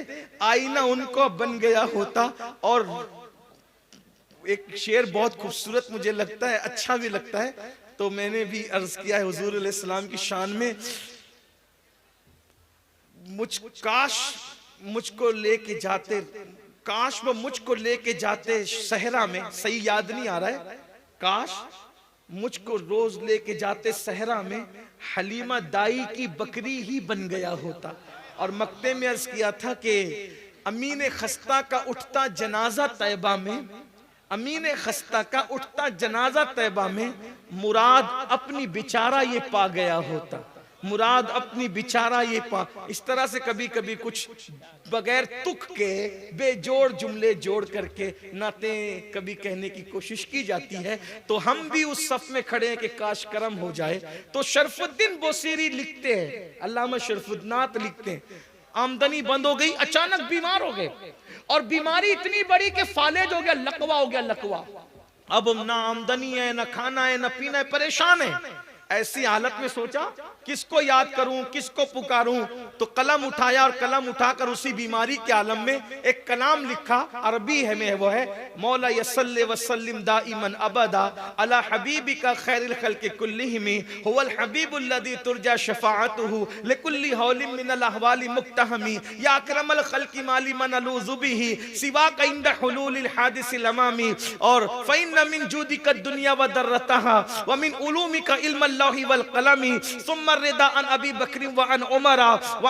Speaker 1: आईना उनको बन गया होता। और एक शेर बहुत खूबसूरत मुझे लगता है, अच्छा भी लगता है, तो मैंने भी अर्ज किया है हुजूर अलैहि सलाम की शान में, काश मुझको लेके जाते, काश वो मुझको लेके जाते सहरा में, सही याद नहीं आ रहा है, काश मुझको रोज लेके जाते सहरा में, हलीमा दाई की बकरी ही बन गया होता। और मक्ते में अर्ज किया था कि अमीन खस्ता का उठता जनाजा तैबा में, अमीन खस्ता का उठता जनाजा तैबा में, मुराद अपनी बेचारा ये पा गया होता, मुराद अपनी बेचारा ये पा। इस तरह से कभी कभी कुछ बगैर तुक के बेजोड़ जुमले जोड़ करके नातें कभी कहने की कोशिश की जाती है, तो हम भी उस सफ में खड़े हैं कि काश करम हो जाए। तो शरफुद्दीन बोसीरी लिखते हैं, अल्लामा शरफुद्दीनात लिखते हैं, आमदनी बंद हो गई, अचानक बीमार हो गए, और बीमारी इतनी बड़ी कि फालेज हो गया, लकवा हो गया, लकवा। अब ना आमदनी है, ना खाना है, ना पीना है, परेशान है। ऐसी हालत में सोचा किसको याद करूं, किसको पुकारूं, तो कलम उठाया और कलम उठाकर उसी बीमारी के आलम में एक कलाम लिखा, अरबी है में वो है, मौला यसल्ली वसल्लिम दाइमन अबदा अला हबीबिका खैरिल खल्क़ि कुल्लिहिम हुवल हबीबुल लज़ी तुरजा शफाअतुहु लिकुल्ली हौलिन मिनल अहवाली मुक्तहमी या अकरमल खल्क़ि माली मन अलूज़ु बिही सिवाका इंद हुलूलिल हादिसिल अमामी। और फ़इन्न मिन जूदिका दुनिया व दर्रतहा व मिन उलूमिका इल्मल्लाहि वल क़लमी सुम्मा रिदा अन अबी बकर व अन उमर व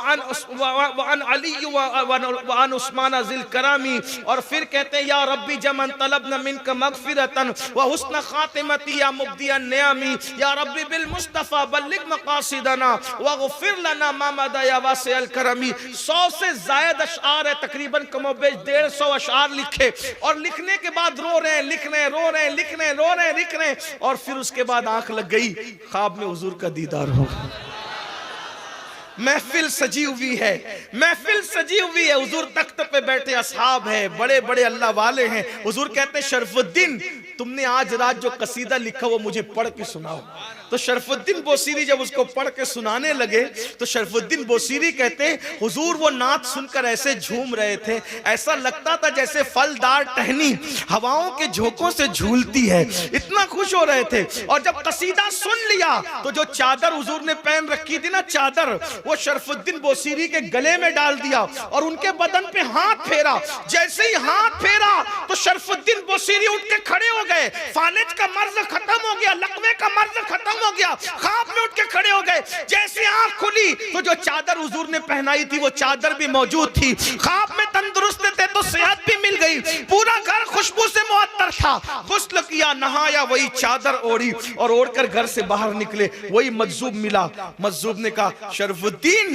Speaker 1: अन अली व अन उस्मान ज़िल करामी। और फिर कहते हैं या रब्बी जमन तलबना मिनका मग़फ़िरतन व हुस्न ख़ातिमती या मुब्दियन नियामी या रब्बी बिल मुस्तफ़ा बल्लिग मक़ासिदना व ग़फ़िर लना मा मदा या वासिअल करमी। 100 से ज़ायद अशआर है, तकरीबन कमोबेश 150 अशआर लिखे, और लिखने के बाद रो रहे हैं, लिख रहे हैं, रो रहे हैं, लिख रहे हैं, रो रहे हैं, लिख रहे हैं। और फिर उसके बाद आंख लग गई, ख्वाब में हुजूर का दीदार हो, महफिल सजी हुई है, महफिल सजी हुई है, हुजूर तख्त पे बैठे, असहाब है, बड़े बड़े अल्लाह वाले हैं। हुजूर कहते हैं शरफुद्दीन तुमने आज रात जो कसीदा लिखा वो मुझे पढ़ के सुनाओ। तो शरफुद्दीन बोसीरी जब उसको पढ़ के सुनाने लगे तो शरफुद्दीन बोसीरी कहते हैं हुजूर वो नात सुनकर ऐसे झूम रहे थे, ऐसा लगता था जैसे फलदार टहनी हवाओं के झोंकों से झूलती है, इतना खुश हो रहे थे। और जब कसीदा सुन लिया तो जो चादर हुजूर ने पहन रखी थी ना चादर, वो शरफुद्दीन बोसीरी के गले में डाल दिया और उनके बदन पे हाथ फेरा। जैसे ही हाथ फेरा तो शरफुद्दीन बोसीरी उठ के खड़े हो गए। फालिज का मर्ज खत्म हो गया, लकवे का मर्ज खत्म हो गया, ख्वाब में उठ के खड़े हो गए। जैसे आंख खुली तो जो चादर हुजूर ने पहनाई थी वो चादर भी मौजूद थी। ख्वाब में तंदुरुस्त थे तो सेहत भी मिल गई, पूरा घर खुशबू से मुअत्तर था। गुस्ल किया, नहाया, वही चादर ओढ़ी और ओढ़कर घर से बाहर निकले। वही मजजूब मिला। मजजूब ने कहा शरफुद्दीन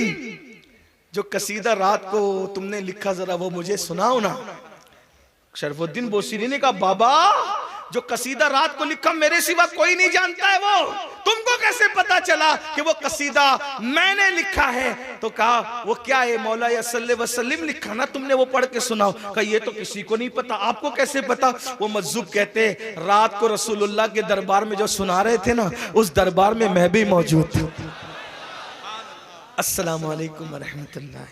Speaker 1: जो कसीदा रात को तुमने लिखा जरा वो मुझे सुनाओ ना। शरफुद्दीन बोसीरी ने कहा बाबा जो कसीदा रात को लिखा मेरे सिवा कोई नहीं जानता है, वो तुमको कैसे पता चला कि वो कसीदा मैंने लिखा है? तो कहा वो क्या है? मौला सल्लल्लाहु अलैहि वसल्लम लिखा ना तुमने, वो पढ़ के सुनाओ। कहा ये तो किसी को नहीं पता, आपको कैसे पता? वो मजजूब कहते रात को रसूलुल्लाह के दरबार में जो सुना रहे थे ना, उस दरबार में मैं भी मौजूद थी। अस्सलामु अलैकुम व रहमतुल्लाह।